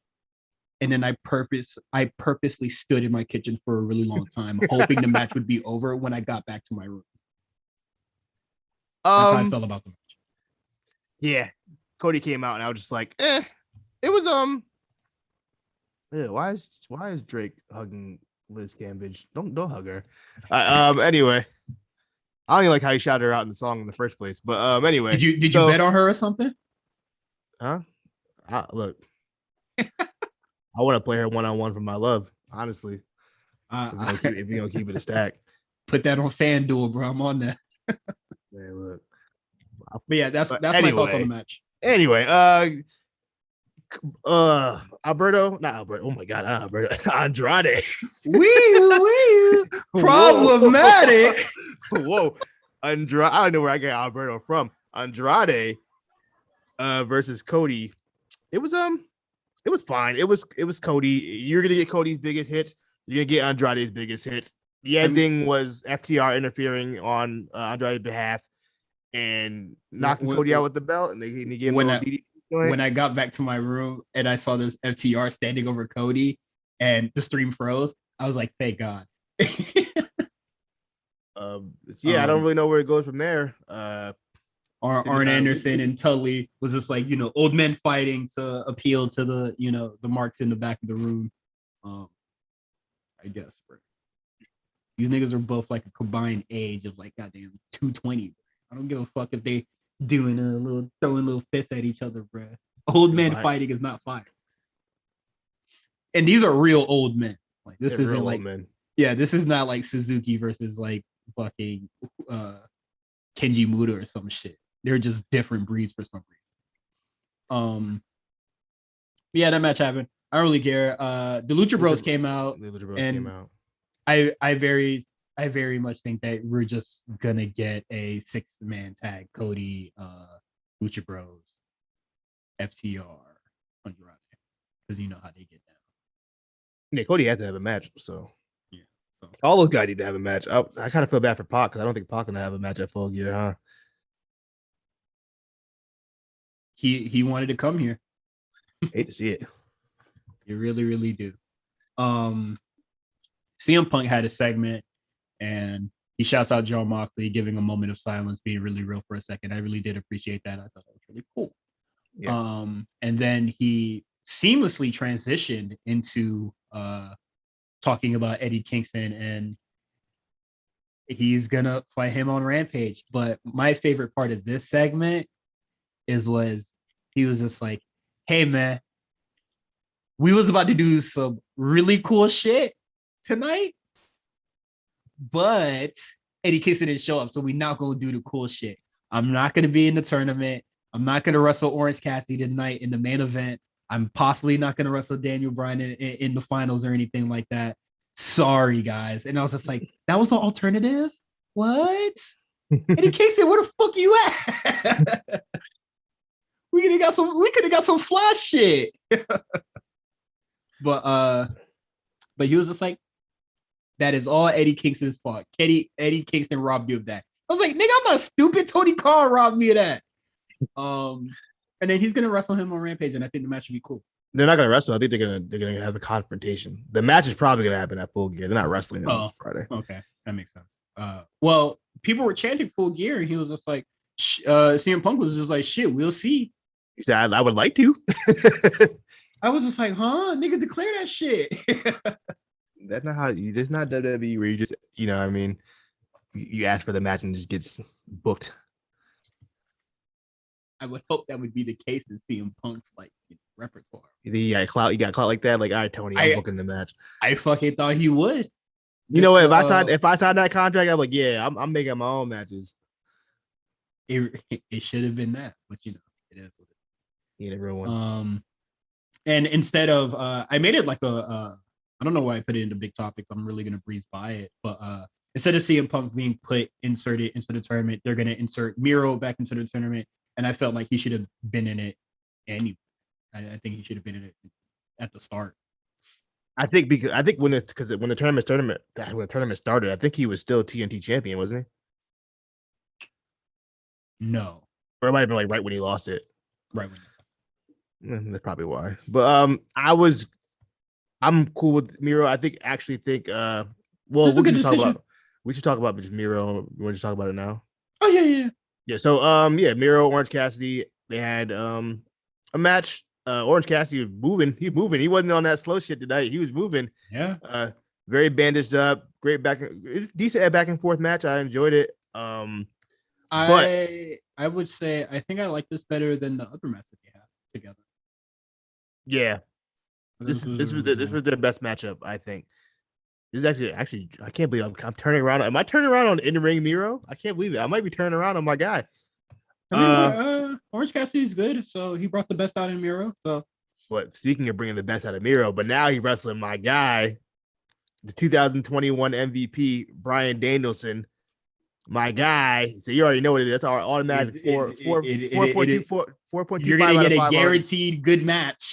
and then I purposely stood in my kitchen for a really long time, hoping the match would be over when I got back to my room. That's how I felt about the match. Yeah, Cody came out, and I was just like, It was why is Drake hugging Liz Cambridge? Don't hug her. Anyway. I don't even like how you shouted her out in the song in the first place. But anyway. Did you bet on her or something? Huh? Look. I want to play her one-on-one for my love, honestly. If you're gonna keep it a stack. Put that on FanDuel, bro. I'm on that. Man, look. But yeah, that's my thoughts on the match. Anyway, Alberto, not Alberto. Oh my god, not Alberto. Andrade. Wee problematic. Whoa. Andrade. I don't know where I get Alberto from. Andrade versus Cody. It was fine. It was Cody. You're gonna get Cody's biggest hits. You're gonna get Andrade's biggest hits. The ending was FTR interfering on Andrade's behalf and knocking Cody out with the belt, and he gave him when I got back to my room and I saw this FTR standing over Cody and the stream froze, I was like, thank God. I don't really know where it goes from there. Arn Anderson and Tully was just like, old men fighting to appeal to the, the marks in the back of the room. I guess. Bro. These niggas are both like a combined age of like goddamn 220. I don't give a fuck if they doing throwing little fists at each other, bro. Old men fighting is not fire. And these are real old men. Like this isn't like this is not like Suzuki versus like fucking Kenji Muda or some shit. They're just different breeds for some reason. Yeah, that match happened. I don't really care. The Lucha Bros came out. The Lucha Bros came out. I very much think that we're just gonna get a 6-man tag: Cody, Lucha Bros, FTR, Andrade, because you know how they get down. Yeah, Cody had to have a match, so yeah. So. All those guys need to have a match. I kind of feel bad for Pac because I don't think Pac gonna have a match at Full Gear, huh? He wanted to come here. Hate to see it. You really, really do. CM Punk had a segment, and he shouts out John Moxley, giving a moment of silence, being really real for a second. I really did appreciate that. I thought that was really cool. Yeah. And then he seamlessly transitioned into talking about Eddie Kingston, and he's gonna fight him on Rampage. But my favorite part of this segment was he was just like, hey man, we was about to do some really cool shit tonight, but Eddie Kingston didn't show up, so we're not gonna do the cool shit. I'm not gonna be in the tournament. I'm not gonna wrestle Orange Cassidy tonight in the main event. I'm possibly not gonna wrestle Daniel Bryan in the finals or anything like that. Sorry, guys. And I was just like, that was the alternative? What? Eddie Kingston, where the fuck you at? We could have got some flash shit. But he was just like, that is all Eddie Kingston's fault. Eddie Kingston robbed you of that. I was like, nigga, I'm not stupid. Tony Khan robbed me of that. And then he's gonna wrestle him on Rampage, and I think the match should be cool. They're not gonna wrestle. I think they're gonna have a confrontation. The match is probably gonna happen at Full Gear. They're not wrestling on this Friday. Okay, that makes sense. Well, people were chanting Full Gear, and he was just like, CM Punk was just like, shit, we'll see. He said, I would like to. I was just like, huh, nigga, declare that shit. That's not how you. That's not WWE where you just, you know, I mean, you ask for the match and it just gets booked. I would hope that would be the case in CM Punk's like repertoire. You got clout like that. Like, all right, Tony, I'm booking the match. I fucking thought he would. You know what? If I signed that contract, I'm like, yeah, I'm making my own matches. It should have been that, but you know, it is what it is. Yeah, everyone. And instead of I made it like I don't know why I put it in the big topic. I'm really gonna breeze by it, but instead of CM Punk being inserted into the tournament, they're gonna insert Miro back into the tournament. And I felt like he should have been in it anyway. I think he should have been in it at the start. I think when the tournament started, I think he was still TNT champion, wasn't he? No. Or it might have been like right when he lost it. Right when. That's probably why. But I'm cool with Miro. I think we should talk about just Miro. You want to talk about it now? Oh yeah. Yeah, so Miro, Orange Cassidy, they had a match. Orange Cassidy was moving. He wasn't on that slow shit tonight. He was moving. Yeah. Very bandaged up. Great decent back and forth match. I enjoyed it. I would say I think I like this better than the other match that they had together. Yeah. This was their best matchup, I think. This is actually, I can't believe I'm turning around. Am I turning around on in-ring Miro? I can't believe it. I might be turning around on my guy. I mean, Orange Cassidy's good, so he brought the best out in Miro. So, but speaking of bringing the best out of Miro, but now he's wrestling my guy, the 2021 MVP, Bryan Danielson. My guy. So you already know what it is. That's our automatic 4.2. You're gonna get a guaranteed good match.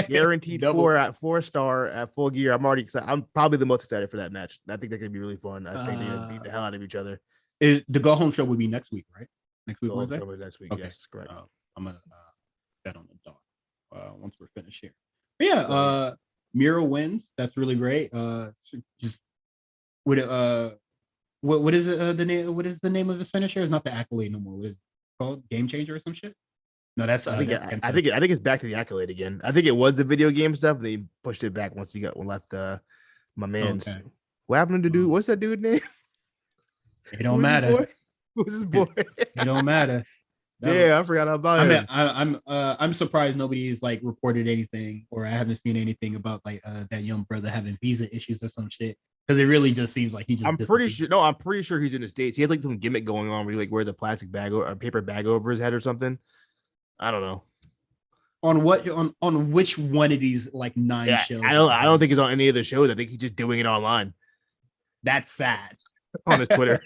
Guaranteed 4-star at Full Gear. I'm already excited. I'm probably the most excited for that match. I think that could be really fun. I think they're gonna beat the hell out of each other. The go home show will be next week, right? Next week, Wednesday? Next week. Okay. Yes, correct. I'm gonna bet on the dog once we're finished here. But yeah, Miro wins. That's really great. Just would what is it? The name? What is the name of his finisher? It's not the Accolade no more. What is it called? Game Changer or some shit? No, that's. I think it's back to the Accolade again. I think it was the video game stuff. They pushed it back once he left. My man's. Okay. What happened to dude? What's that dude name? It don't matter. Who's his boy? It don't matter. Yeah, I forgot about him. I'm surprised nobody's like reported anything, or I haven't seen anything about like that young brother having visa issues or some shit. Because it really just seems like he just. I'm pretty sure. No, I'm pretty sure he's in the States. He had like some gimmick going on where he like wears a plastic bag or a paper bag over his head or something. I don't know. On what on which one of these like 9 shows? I don't think he's on any of the shows. I think he's just doing it online. That's sad. On his Twitter.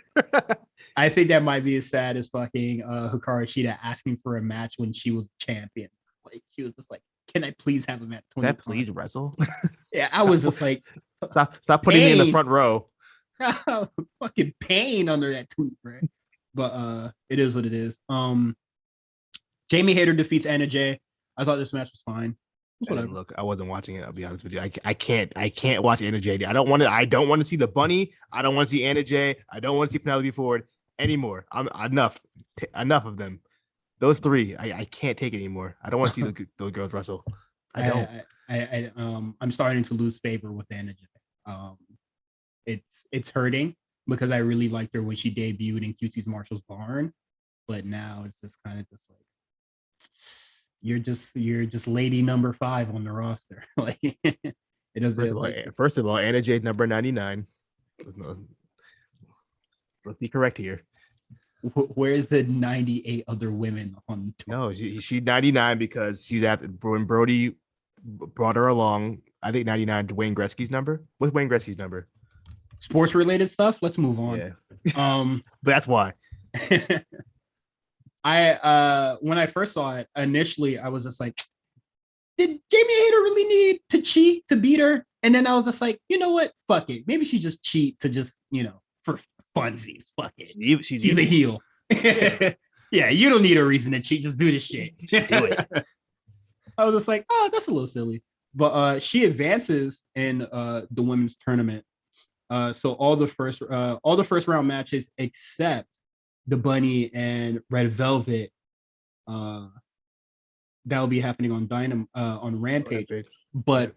I think that might be as sad as fucking Hikaru Shida asking for a match when she was champion. Like she was just like, "Can I please have a match?" Can I please wrestle? Yeah, I was just like, stop putting me in the front row. Fucking pain under that tweet, right? But it is what it is. Jamie Hayter defeats Anna Jay. I thought this match was fine. Look, I wasn't watching it. I'll be honest with you. I can't watch Anna Jay. I don't want to see the bunny. I don't want to see Anna Jay. I don't want to see Penelope Ford anymore. I'm enough of them. Those 3, I can't take it anymore. I don't want to see those girls wrestle. I don't. I'm starting to lose favor with Anna Jay. It's hurting because I really liked her when she debuted in QT's Marshall's Barn, but now it's just kind of just like you're just lady number 5 on the roster. Like it doesn't. First of all, Anna Jay number 99. Let's be correct here. Where's the 98 other women on tour? No, she 99 because she's at when Brody brought her along. I think 99 to Wayne Gretzky's number. What's Wayne Gretzky's number? Sports related stuff. Let's move on. Yeah. But that's why. When I first saw it initially, I was just like, did Jamie Hayter really need to cheat to beat her? And then I was just like, you know what? Fuck it. Maybe she just cheat to just, for funsies. Fuck it. She's a heel. Yeah, you don't need a reason to cheat. Just do this shit. Do it. I was just like, oh, that's a little silly. But she advances in the women's tournament. So all the first round matches except the Bunny and Red Velvet, that'll be happening on Rampage. But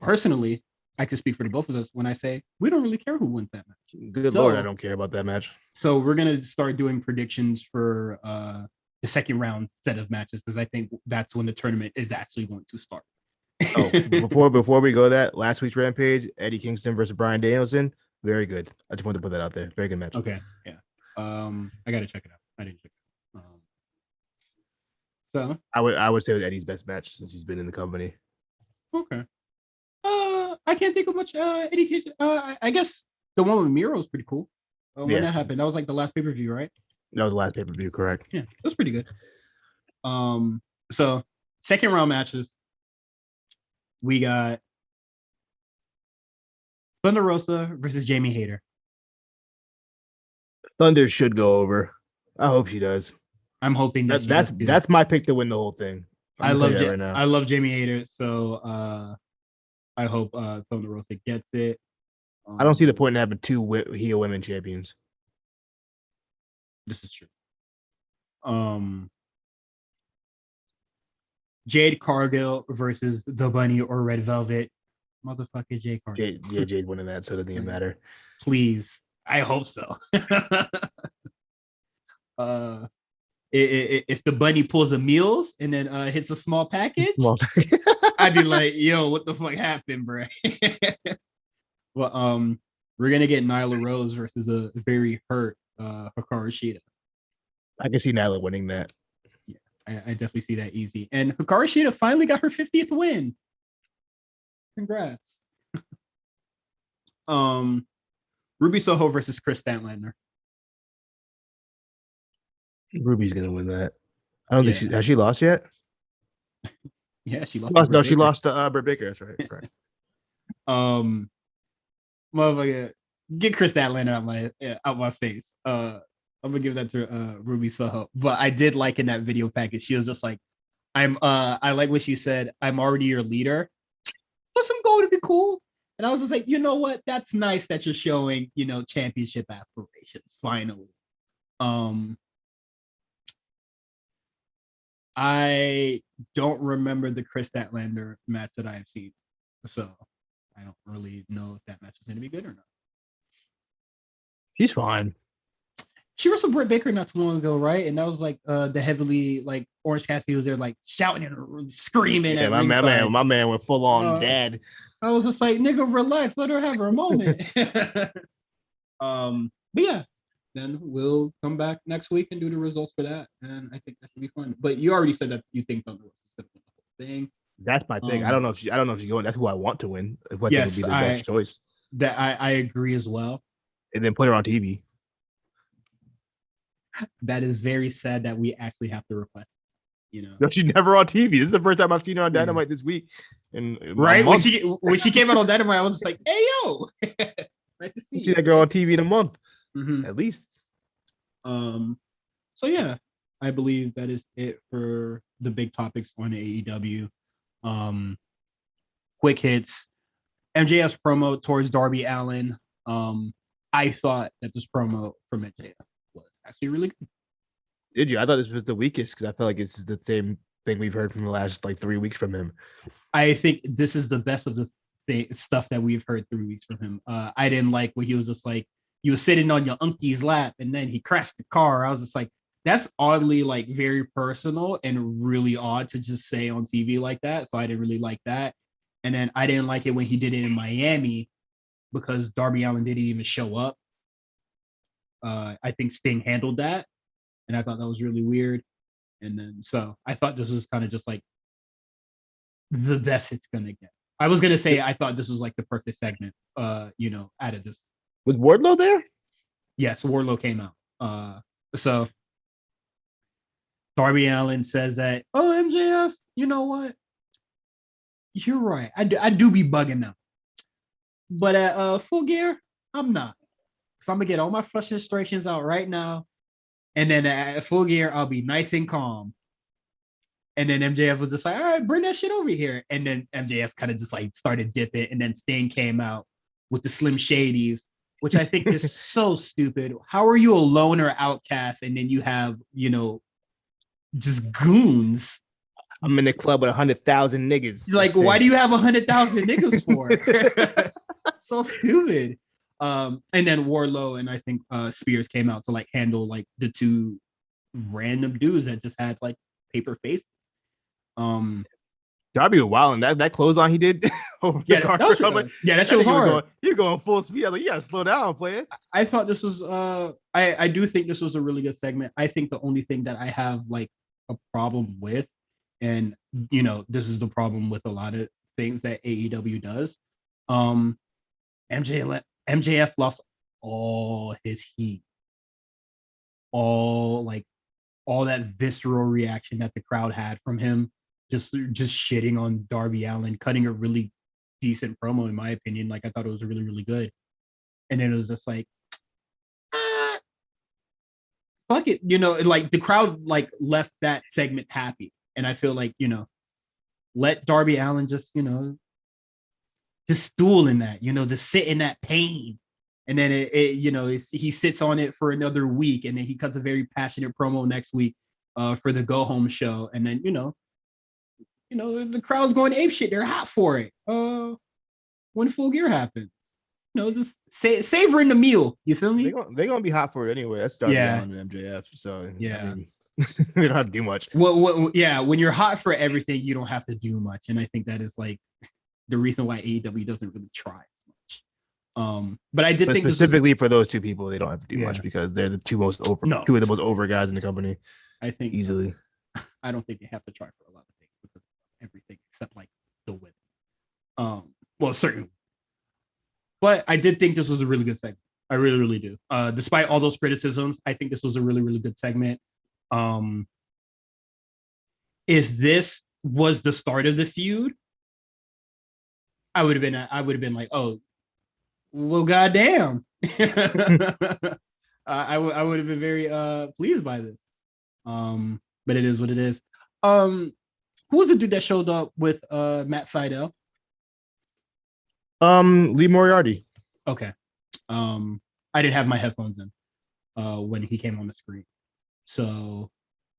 personally, I can speak for the both of us when I say we don't really care who wins that match. Good Lord, I don't care about that match. So we're gonna start doing predictions for the second round set of matches because I think that's when the tournament is actually going to start. Before we go that last week's Rampage, Eddie Kingston versus Bryan Danielson, very good. I just wanted to put that out there. Very good match. Okay, yeah. I gotta check it out. I didn't check it out. So I would say it was Eddie's best match since he's been in the company. Okay. I can't think of much Eddie Kingston. I guess the one with Miro was pretty cool. When that happened, that was like the last pay-per-view, right? That was the last pay-per-view, correct? Yeah, it was pretty good. So second round matches, we got Thunder Rosa versus Jamie Hayter. Thunder should go over. I hope she does. I'm hoping that's my pick to win the whole thing. I love Jamie Hayter, so I hope Thunder Rosa gets it. I don't see the point in having 2 heel women champions. This is true. Jade Cargill versus the Bunny or Red Velvet. Motherfucker Jade Cargill. Jade winning that, so it doesn't even matter. Please. I hope so. If the Bunny pulls a meals and then hits a small package, I'd be like, yo, what the fuck happened, bro? Well, we're gonna get Nyla Rose versus a very hurt Hikaru Shida. I can see Nyla winning that. Yeah, I definitely see that easy. And Hikaru Shida finally got her 50th win. Congrats. Ruby Soho versus Chris Statlander. Ruby's gonna win that. I don't think has she lost yet? Yeah, she lost. No, she lost to Britt Baker. That's right. Right. Motherfucker, get Chris Statlander out my face. I'm gonna give that to Ruby Soho. But I did like in that video package, she was just like, I like what she said. I'm already your leader. Put some gold to be cool. And I was just like, you know what? That's nice that you're showing, championship aspirations finally. I don't remember the Chris Statlander match that I have seen, so I don't really know if that match is going to be good or not. She's fine. She wrestled Britt Baker not too long ago, right? And that was like the heavily like Orange Cassidy was there like shouting and screaming at ringside. My man went full on dad. I was just like, nigga, relax, let her have her moment. But yeah, then we'll come back next week and do the results for that, and I think that should be fun. But you already said that you think Thunder Rosa is going to win the whole thing. That's my thing. I don't know if she's going. That's who I want to win. What yes, would be the best choice. That I agree as well. And then put her on TV. That is very sad that we actually have to request. No, she's never on TV. This is the first time I've seen her on Dynamite this week. And right when she came out on Dynamite, I was just like, "Hey yo, nice to see that girl on TV in a month, at least." So yeah, I believe that is it for the big topics on AEW. Quick hits. MJF's promo towards Darby Allin. I thought that this promo from MJF was actually really good. Did you? I thought this was the weakest because I feel like it's the same thing we've heard from the last like 3 weeks from him. I think this is the best of the stuff that we've heard 3 weeks from him. I didn't like when he was just like, you was sitting on your uncle's lap and then he crashed the car. I was just like, that's oddly like very personal and really odd to just say on TV like that. So I didn't really like that. And then I didn't like it when he did it in Miami because Darby Allin didn't even show up. I think Sting handled that. And I thought that was really weird. And then, so I thought this was kind of just like the best it's going to get. I was going to say, I thought this was like the perfect segment, out of this. Was Wardlow there? Yes, Wardlow came out. So Darby Allin says that, oh, MJF, you know what? You're right. I do be bugging now. But at Full Gear, I'm not. So I'm going to get all my frustrations out right now. And then at Full Gear, I'll be nice and calm. And then MJF was just like, all right, bring that shit over here. And then MJF kind of just like started dipping. And then Sting came out with the Slim Shadys, which I think is so stupid. How are you a loner outcast? And then you have, just goons. I'm in the club with 100,000 niggas. Like, why do you have 100,000 niggas for? So stupid. And then Wardlow and I think Spears came out to like handle like the two random dudes that just had like paper faces. Darby was wild, and that close on he did. That shit was hard. You're going full speed. I'm like, yeah, slow down, player. I thought this was I do think this was a really good segment. I think the only thing that I have like a problem with, and this is the problem with a lot of things that AEW does. MJF lost all his heat, all that visceral reaction that the crowd had from him, just shitting on Darby Allin, cutting a really decent promo in my opinion. Like I thought it was really, really good, and then it was just like, fuck it, like the crowd like left that segment happy, and I feel like let Darby Allin just just stool in that, just sit in that pain. And then he sits on it for another week, and then he cuts a very passionate promo next week for the go home show. And then, the crowd's going ape shit. They're hot for it. When Full Gear happens, just savoring the meal. You feel me? They're going to be hot for it anyway. That's Darby Allin and MJF. So yeah. They don't have to do much. When you're hot for everything, you don't have to do much. And I think that is like the reason why AEW doesn't really try as much. But I did think specifically for those two people, they don't have to do much because they're the two of the most over guys in the company. I think easily. I don't think they have to try for a lot of things because of everything except like the women. Well, certainly. But I did think this was a really good segment. I really, really do. Despite all those criticisms, I think this was a really, really good segment. If this was the start of the feud, I would have been like, oh, well, goddamn. I would have been very pleased by this. But it is what it is. Who was the dude that showed up with Matt Sydal? Lee Moriarty. Okay. I didn't have my headphones in when he came on the screen. So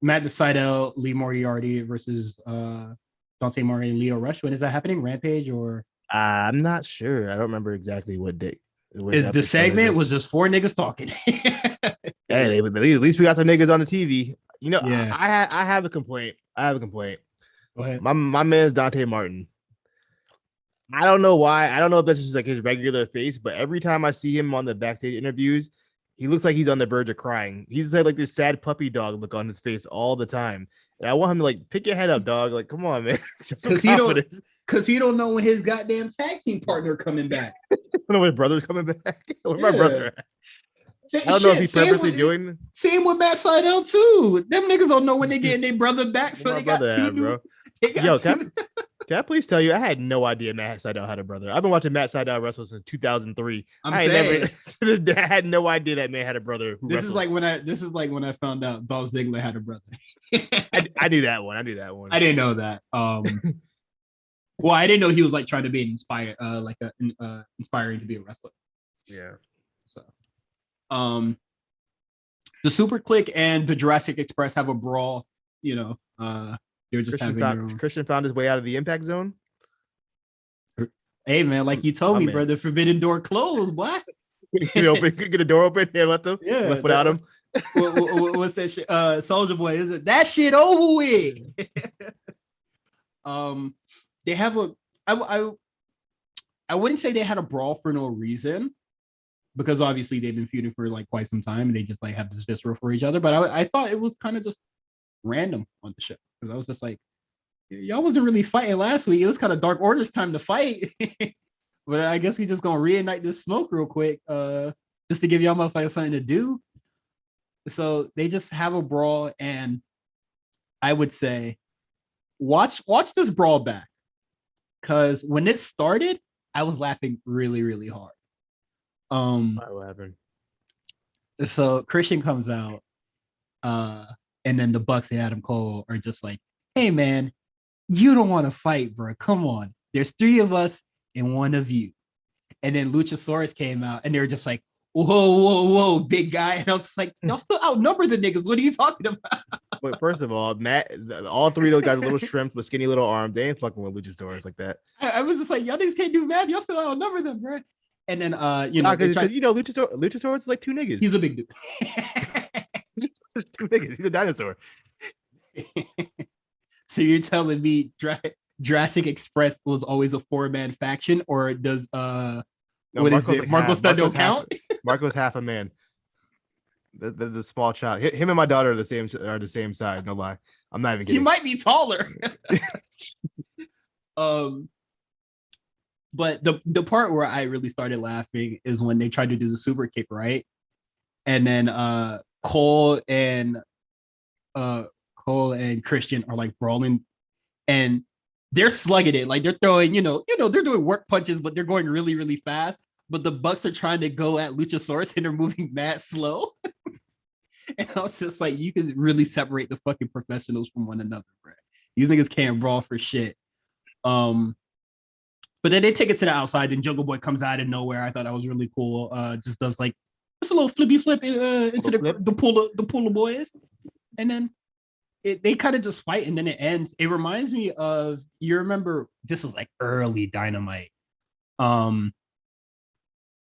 Matt Sydal, Lee Moriarty versus Dante Martin and Leo Rush. When is that happening? Rampage or? I'm not sure. I don't remember exactly what date. The segment was just 4 niggas talking. Hey, at least we got some niggas on the TV. You know, Yeah. I have a complaint. Go ahead. My man's Dante Martin. I don't know why. I don't know if that's just like his regular face, but every time I see him on the backstage interviews, he looks like he's on the verge of crying. He's like this sad puppy dog look on his face all the time. And I want him to like pick your head up, dog. Like, come on, man. Because he don't know when his goddamn tag team partner coming back. I don't know when his brother's coming back. Where's my brother at? I don't know if he's purposely doing. Same with Matt Sydal too. Them niggas don't know when they getting their brother back, so they got two bro. Can I please tell you, I had no idea Matt Sydal had a brother. I've been watching Matt Sydal wrestle since 2003. I had no idea that man had a brother. This is like when I found out Dolph Ziggler had a brother. I knew that one. I didn't know that. Well, I didn't know he was like trying to be inspired, inspiring to be a wrestler. Yeah. So, the Super Click and the Jurassic Express have a brawl. You know, they're just Christian found his way out of the impact zone. Hey man, like you told me, bro, the forbidden door closed. What? Could get a door open and let them. Yeah, left without him. What's that shit? Soldier Boy, is it that shit over with? They have I wouldn't say they had a brawl for no reason, because obviously they've been feuding for like quite some time and they just like have this visceral for each other. But I thought it was kind of just random on the show, because I was just like, y'all wasn't really fighting last week. It was kind of Dark Order's time to fight. But I guess we just gonna reignite this smoke real quick, just to give y'all motherfuckers something to do. So they just have a brawl, and I would say watch this brawl back, because when it started, I was laughing really, really hard. What happened? So Christian comes out, and then the Bucks and Adam Cole are just like, "Hey man, you don't want to fight, bro. Come on. There's 3 of us and 1 of you." And then Luchasaurus came out, and they were just like, whoa, big guy. And I was just like, y'all still outnumber the niggas. What are you talking about? Wait, first of all, Matt, all 3 of those guys are little shrimps with skinny little arms. They ain't fucking with Luchasaurus like that. I was just like, y'all niggas can't do math. Y'all still outnumber them, bro. And then because Luchasaurus is like 2 niggas. He's a big dude. 2 niggas. He's a dinosaur. So you're telling me Jurassic Express was always a 4-man faction, or does Marco Studd don't count? Marco's half a man. The small child. Him and my daughter are the same size. No lie. I'm not even kidding. He might be taller. But the part where I really started laughing is when they tried to do the super kick, right? And then Cole and Christian are like brawling, and they're slugging it, like they're throwing, they're doing work punches, but they're going really, really fast. But the Bucks are trying to go at Luchasaurus, and they're moving mad slow. And I was just like, you can really separate the fucking professionals from one another, bro. These niggas can't brawl for shit. But then they take it to the outside, and Jungle Boy comes out of nowhere. I thought that was really cool. Just does like just a little flippy flip into the pool of boys, and then they kind of just fight, and then it ends. It reminds me of, you remember, this was like early Dynamite,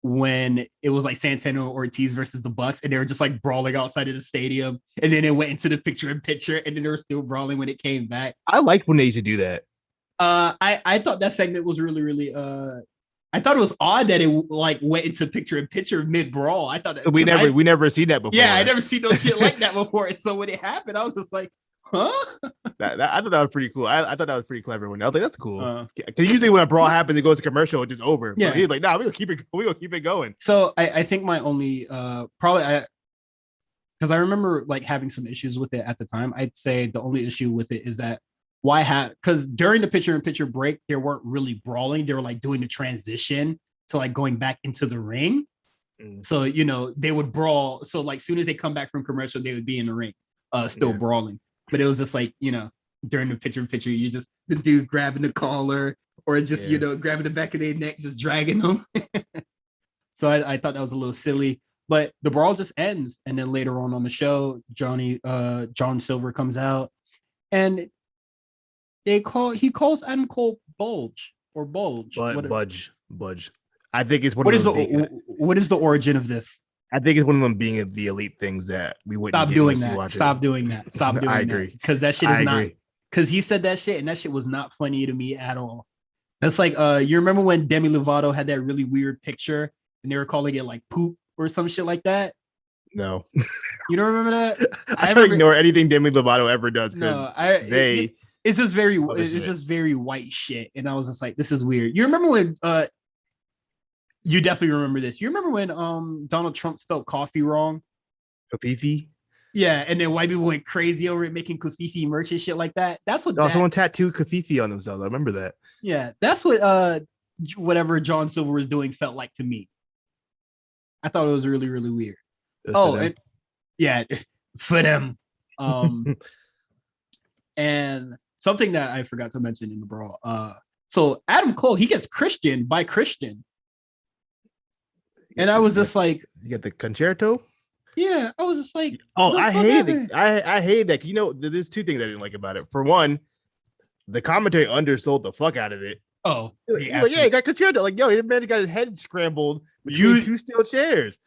when it was like Santana Ortiz versus the Bucks, and they were just like brawling outside of the stadium, and then it went into the picture-in-picture, and then they were still brawling when it came back. I liked when they used to do that. I thought that segment was really, really I thought it was odd that it like went into picture-in-picture mid-brawl. I thought that we never seen that before. Yeah, I never seen no shit like that before. So when it happened, I was just like, huh? I thought that was pretty cool. I thought that was pretty clever. When I was like, that's cool. Because usually when a brawl happens, it goes to commercial, it's just over. Yeah. But he's like, nah, we're gonna keep it going. So I think my only because I remember like having some issues with it at the time. I'd say the only issue with it is that because during the picture-in-picture break, they weren't really brawling. They were like doing the transition to like going back into the ring. So they would brawl. So like soon as they come back from commercial, they would be in the ring, still brawling. But it was just like, during the picture-in-picture, you just the dude grabbing the collar, or just grabbing the back of their neck, just dragging them. So I thought that was a little silly. But the brawl just ends, and then later on the show, John Silver comes out, and he calls Adam Cole Budge. Budge. I think it's one What of is the origin of this? I think it's one of them being the elite things that we wouldn't Stop get doing unless you that. watch Stop it. doing that. Stop doing I that. agree. Because that shit is I not. agree. Because he said that shit, and that shit was not funny to me at all. That's like, you remember when Demi Lovato had that really weird picture, and they were calling it like poop or some shit like that? No, You don't remember that? I try to ignore anything Demi Lovato ever does because No, it's just very white shit, and I was just like, this is weird. You remember when you definitely remember this. You remember when Donald Trump spelled coffee wrong? Kofifi. Yeah, and then white people went crazy over it, making Kofifi merch and shit like that. That's what. Someone tattooed Kofifi on themselves. I remember that. Yeah, that's what whatever John Silver was doing felt like to me. I thought it was really, really weird. And yeah, for them. And something that I forgot to mention in the brawl. So Adam Cole, he gets Christian by Christian. And I was just like, you get the concerto. Yeah, I was just like, I hate that. You know, there's two things I didn't like about it. For one, the commentary undersold the fuck out of it. Oh, yeah, he got concerto. Like, yo, the man got his head scrambled between two steel chairs.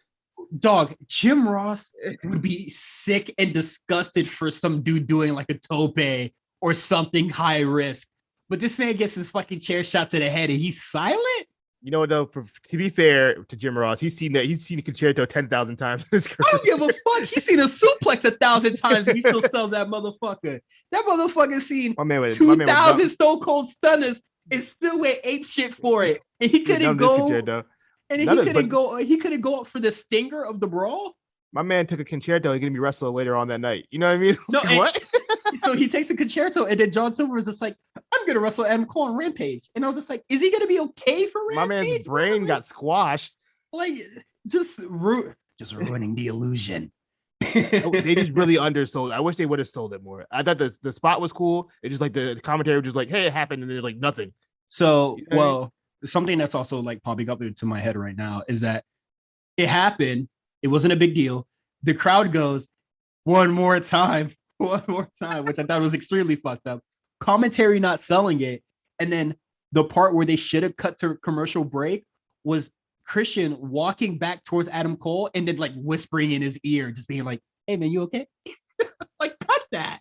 Dog, Jim Ross would be sick and disgusted for some dude doing like a tope or something high risk. But this man gets his fucking chair shot to the head and he's silent. You know what, though? To be fair to Jim Ross, he's seen a concerto 10,000 times in his career. I don't give a fuck. He's seen a suplex 1,000 times and he still sells that motherfucker. That motherfucker's seen 2,000 Stone Cold Stunners and still went ape shit for it. And he couldn't go. And he couldn't go up for the stinger of the brawl. My man took a concerto. He's gonna be wrestling later on that night. You know what I mean? No, what? So he takes the concerto, and then John Silver is just like, "I'm gonna wrestle Adam Cole on Rampage," and I was just like, "Is he gonna be okay for Rampage?" My man's brain got squashed. Like, just ruining the illusion. They just really undersold. I wish they would have sold it more. I thought the spot was cool. It just like the commentary was just like, "Hey, it happened," and they're like nothing. So, something that's also like popping up into my head right now is that it happened. It wasn't a big deal. The crowd goes, one more time, which I thought was extremely fucked up. Commentary not selling it. And then the part where they should have cut to commercial break was Christian walking back towards Adam Cole and then like whispering in his ear, just being like, "Hey man, you okay?" Like, cut that.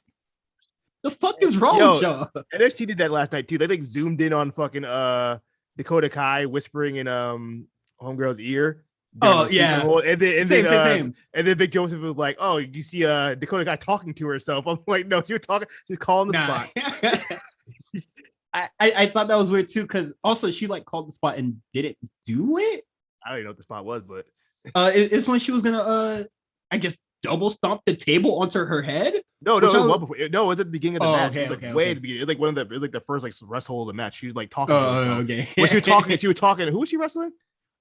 The fuck is wrong with y'all? NXT did that last night too. They like zoomed in on fucking Dakota Kai whispering in homegirl's ear. Oh yeah, same. And then Vic Joseph was like, "Oh, you see Dakota Kai talking to herself?" I'm like, "No, she was talking. She's calling the spot." I thought that was weird too, because also she like called the spot and didn't do it. I don't even know what the spot was, but it's when she was gonna I guess double stomp the table onto her head. No, it was at the beginning of the match. Okay, it was way at the beginning. It was like the first like rest hold of the match. She was like talking. Okay. When she was talking. Who was she wrestling?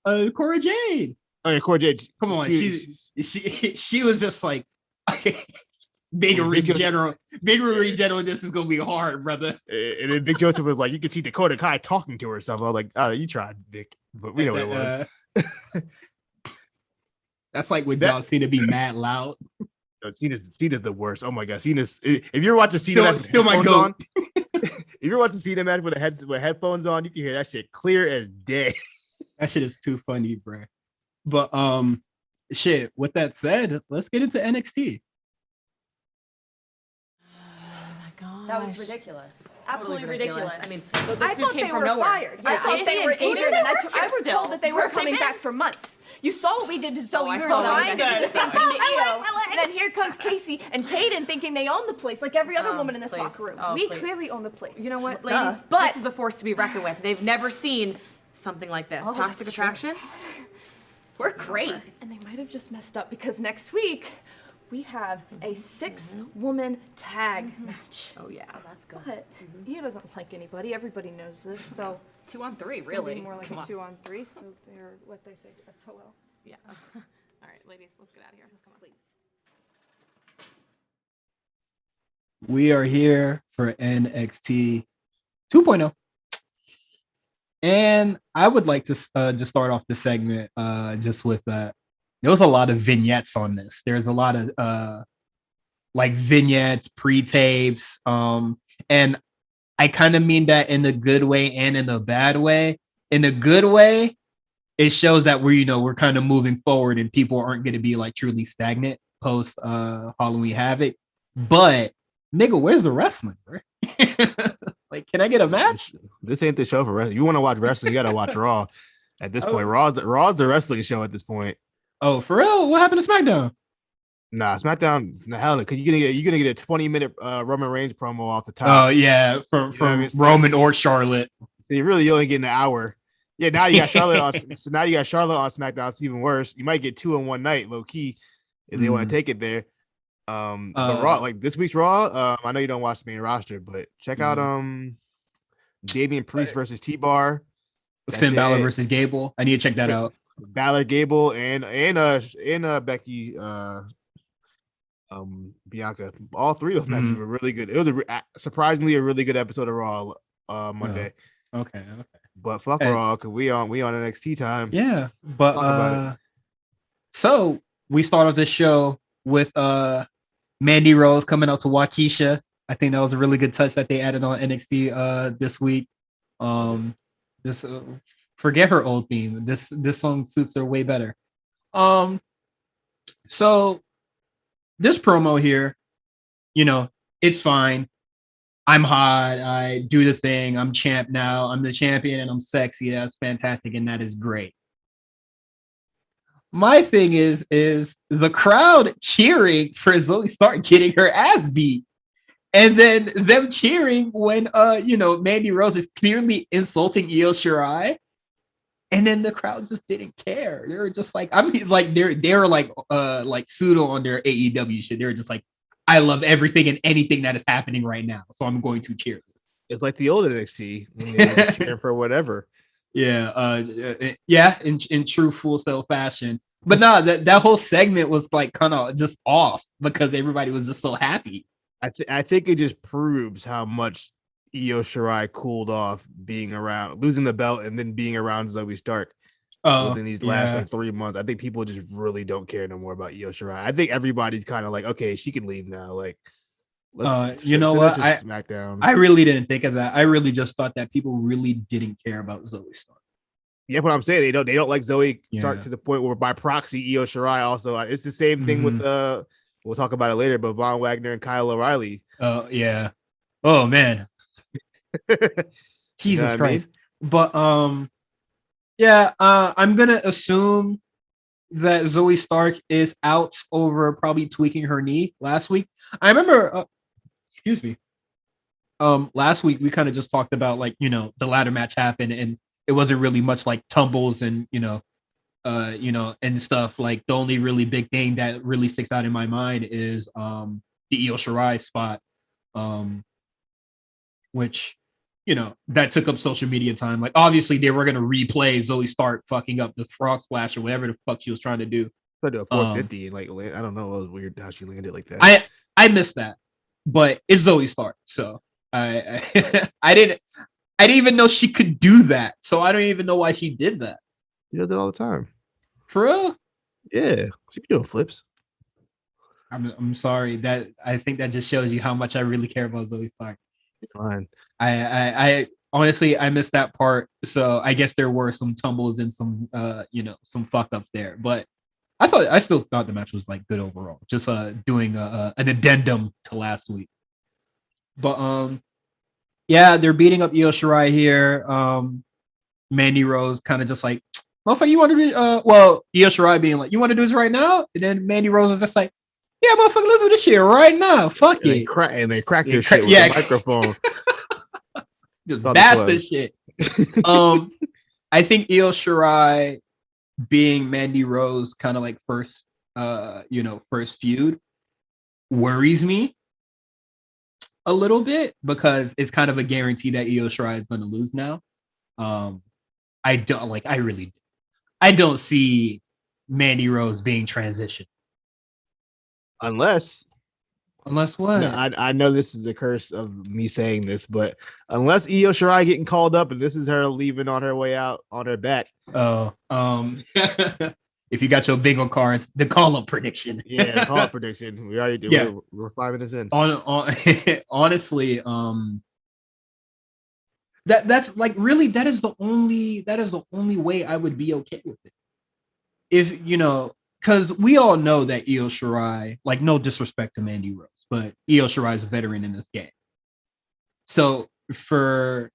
Cora Jade. Oh yeah, Cora Jade. Come on, she was just like big regeneral. This is gonna be hard, brother. And then Vic Joseph was like, you can see Dakota Kai talking to herself. I was like, "Oh, you tried, Vic," but we know what it was. That's like when John Cena be mad loud. Cena's the worst. Oh my god, Cena's. If you're watching Cena match still my goat. If you're watching Cena match with headphones on, you can hear that shit clear as day. That shit is too funny, bro. But shit. With that said, let's get into NXT. That was ridiculous. Absolutely ridiculous. I mean, I thought they were fired. I thought they were injured, and I was told that they were coming back for months. You saw what we did to Zoe. We were trying to do the same thing to Io. And then here comes Casey and Kaden thinking they own the place like every other woman in this locker room. We clearly own the place. You know what, ladies? But this is a force to be reckoned with. They've never seen something like this. Toxic attraction. We're great. And they might have just messed up because next week we have a 6-woman tag match. Oh yeah, that's good. But he doesn't like anybody. Everybody knows this. So 2-on-3, really. More like a 2-on-3. So they're what they say is SOL. Yeah. All right, ladies, let's get out of here. Come on, please. We are here for NXT 2.0. And I would like to just start off the segment just with that. There was a lot of vignettes on this. There's a lot of like vignettes, pre-tapes. And I kind of mean that in the good way and in the bad way. In the good way, it shows that we're kind of moving forward and people aren't going to be like truly stagnant post Halloween Havoc. But nigga, where's the wrestling, bro? Like, can I get a match? This ain't the show for wrestling. You want to watch wrestling, you got to watch Raw. At this point, Raw's the wrestling show at this point. Oh, for real? What happened to SmackDown? Nah, SmackDown, the hell, because you're gonna get a 20-minute Roman Reigns promo off the top. Oh yeah, from Roman or Charlotte. So you're really only getting an hour. Yeah, now you got Charlotte on. So now you got Charlotte on SmackDown. It's even worse. You might get 2 in one night, low key, if they want to take it there. But Raw, like this week's Raw, I know you don't watch the main roster, but check out Damian Priest versus T-Bar, Finn Balor versus Gable. I need to check that out. Balor, Gable, and Becky, Bianca. All 3 of them matches were really good. It was surprisingly a really good episode of Raw Monday. Okay. But fuck Raw, because we on NXT time. Yeah, but so we start off this show with Mandy Rose coming out to Waukesha. I think that was a really good touch that they added on NXT this week. Just forget her old theme. This song suits her way better. So this promo here, it's fine. I'm hot. I do the thing. I'm champ now. I'm the champion and I'm sexy. That's fantastic. And that is great. My thing is the crowd cheering for Zoe Stark getting her ass beat. And then them cheering when, Mandy Rose is clearly insulting Io Shirai. And then the crowd just didn't care. They were just like, they were like pseudo on their AEW shit. They were just like, I love everything and anything that is happening right now. So I'm going to cheer this. It's like the old NXT when they were cheering for whatever. Yeah. In true Full Sail fashion. But no, that whole segment was like kind of just off because everybody was just so happy. I think it just proves how much Io Shirai cooled off being around, losing the belt and then being around Zoe Stark within these last 3 months. I think people just really don't care no more about Io Shirai. I think everybody's kind of like, okay, she can leave now. Like, you know what? SmackDown. I really didn't think of that. I really just thought that people really didn't care about Zoe Stark. Yeah, what I'm saying, they don't like Zoe Stark to the point where by proxy Io Shirai also. It's the same thing with we'll talk about it later, but Von Wagner and Kyle O'Reilly. Oh yeah. Oh man. Jesus Christ. I mean? But I'm gonna assume that Zoe Stark is out over probably tweaking her knee last week. I remember last week we kind of just talked about the ladder match happened and it wasn't really much like tumbles and and stuff. Like the only really big thing that really sticks out in my mind is the Io Shirai spot, which that took up social media time. Like obviously they were gonna replay Zoe Stark fucking up the frog splash or whatever the fuck she was trying to do. Trying to do a 450 and I don't know, it was weird how she landed like that. I missed that, but it's Zoe Stark, so I didn't even know she could do that, so I don't even know why she did that. She does it all the time. For real? Yeah, she be doing flips. I'm sorry. That I think that just shows you how much I really care about Zoe Stark. Fine. I honestly I missed that part, so I guess there were some tumbles and some some fuck ups there, but I still thought the match was like good overall. Just doing an addendum to last week. But they're beating up Io Shirai here. Mandy Rose kind of just like, motherfucker, you want to do Io Shirai being like, you want to do this right now? And then Mandy Rose is just like, yeah, motherfucker, let's do this shit right now. Fuck it. And they crack their shit with the microphone. Just blast this shit. I think Io Shirai being Mandy Rose kind of like first feud worries me a little bit because it's kind of a guarantee that Io Shirai is going to lose now. I don't see Mandy Rose being transitioned. Unless what? No, I know this is a curse of me saying this, but unless Io Shirai getting called up and this is her leaving on her way out on her back. If you got your bingo cards, the call-up prediction. Yeah, the call-up prediction. We already did. Yeah. We're 5 minutes in. Honestly, That's like really that is the only way I would be okay with it. If because we all know that Io Shirai, like no disrespect to Mandy Rose, but Io Shirai is a veteran in this game. So for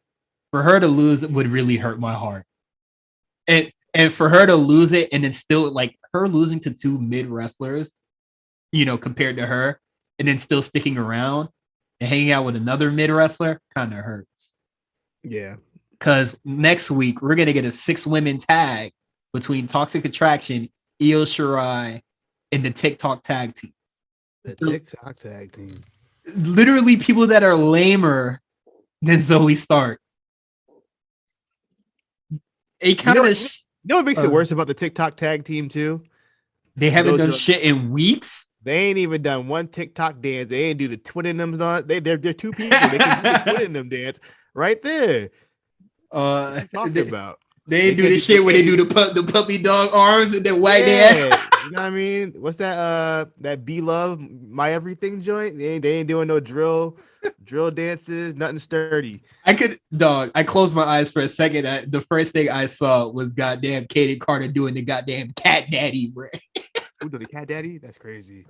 her to lose it would really hurt my heart. And for her to lose it and then still like her losing to two mid wrestlers, compared to her, and then still sticking around and hanging out with another mid wrestler kind of hurts. Yeah. Because next week we're gonna get a 6-women tag between Toxic Attraction, Io Shirai, and the TikTok tag team. The TikTok tag team. Literally people that are lamer than Zoe Stark. It kind of you know what makes it worse about the TikTok tag team too? They haven't done shit in weeks. They ain't even done one TikTok dance. They ain't do the twinning them. They're two people. They can do the twinning them dance right there. Talking about. They do the shit where they do the puppy dog arms and then wag their ass. You know what I mean? What's that Be Love My Everything joint? They ain't doing no drill dances, nothing sturdy. I closed my eyes for a second. The first thing I saw was goddamn Kaden Carter doing the goddamn cat daddy, bro. Who did the cat daddy? That's crazy.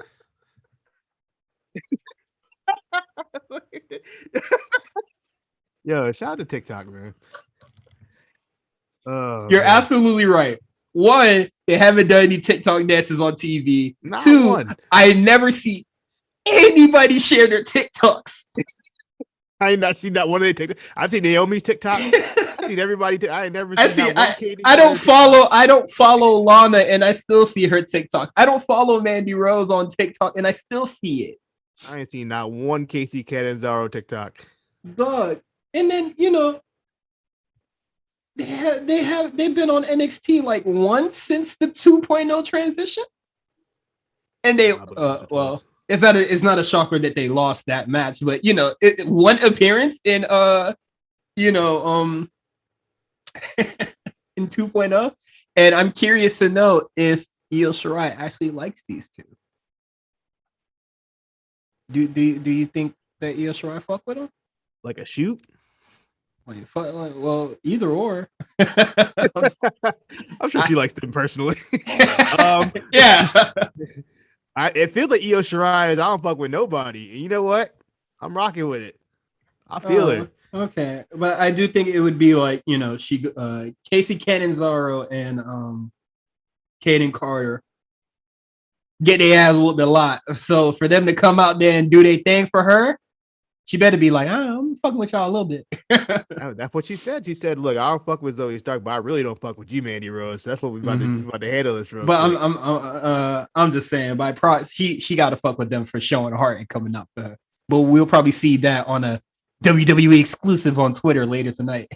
Yo, shout out to TikTok, man. You're absolutely right. One, they haven't done any TikTok dances on TV. Not Two, one. I never see anybody share their TikToks. I ain't not seen that one of their TikToks. I've seen Naomi's TikToks. I've seen everybody. I ain't never seen that one. Katie I don't follow Lana, and I still see her TikToks. I don't follow Mandy Rose on TikTok, and I still see it. I ain't seen not one Casey Catanzaro TikTok. Dog. And then they've been on NXT like once since the 2.0 transition, and they it's not a shocker that they lost that match, but one appearance in in 2.0, and I'm curious to know if Io Shirai actually likes these two. Do you think that Io Shirai fuck with him? Like a shoot? Well, either or. I'm sure she likes them personally. Yeah. It feels like Io Shirai is I don't fuck with nobody. And you know what? I'm rocking with it. I feel it. Okay. But I do think it would be like, Casey Catanzaro and Kaden Carter get their ass whooped a lot. So for them to come out there and do their thing for her, she better be like, I'm fucking with y'all a little bit. That's what she said. She said, "Look, I don't fuck with Zoe Stark, but I really don't fuck with you, Mandy Rose." So that's what we're about to handle this. But I'm just saying, by she got to fuck with them for showing heart and coming up for her. But we'll probably see that on a WWE exclusive on Twitter later tonight.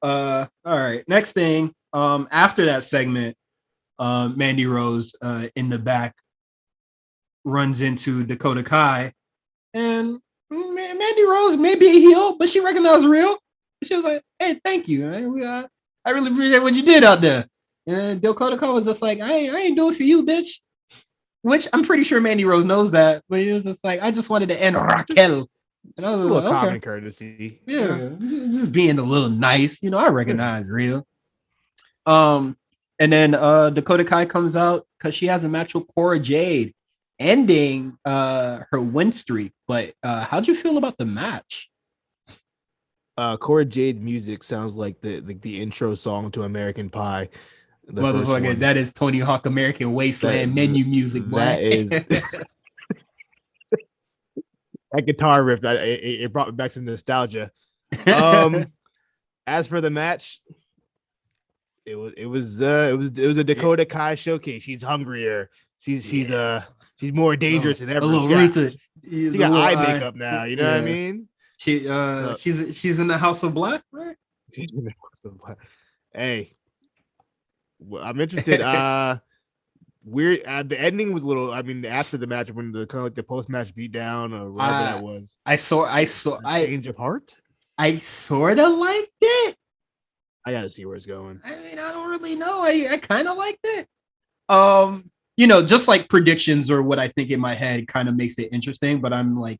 All right. Next thing. After that segment, Mandy Rose in the back runs into Dakota Kai. And Mandy Rose may be a heel, but she recognized real. She was like, "Hey, thank you. I really appreciate what you did out there." And Dakota Kai was just like, I ain't do it for you, bitch." Which I'm pretty sure Mandy Rose knows that, but he was just like, "I just wanted to end Raquel." And I was like, common okay. courtesy. Yeah, just being a little nice. I recognize real. And then Dakota Kai comes out because she has a match with Cora Jade, ending her win streak. But how'd you feel about the match? Cora Jade music sounds like the intro song to American Pie. Motherfucker, that is Tony Hawk American Wasteland menu music. Boy. That is that guitar riff. It brought me back some nostalgia. As for the match, it was a Dakota Kai showcase. She's hungrier. She's more dangerous than ever. She got eye makeup now. You know what I mean? She's in the House of Black, right? She's in the House of Black. Hey, well, I'm interested. Weird. The ending was a little. I mean, after the match, when the kind of like the post match beat down or whatever that was. I change of heart. I sort of liked it. I gotta see where it's going. I mean, I don't really know. I kind of liked it. Just like predictions or what I think in my head kind of makes it interesting. But I'm like,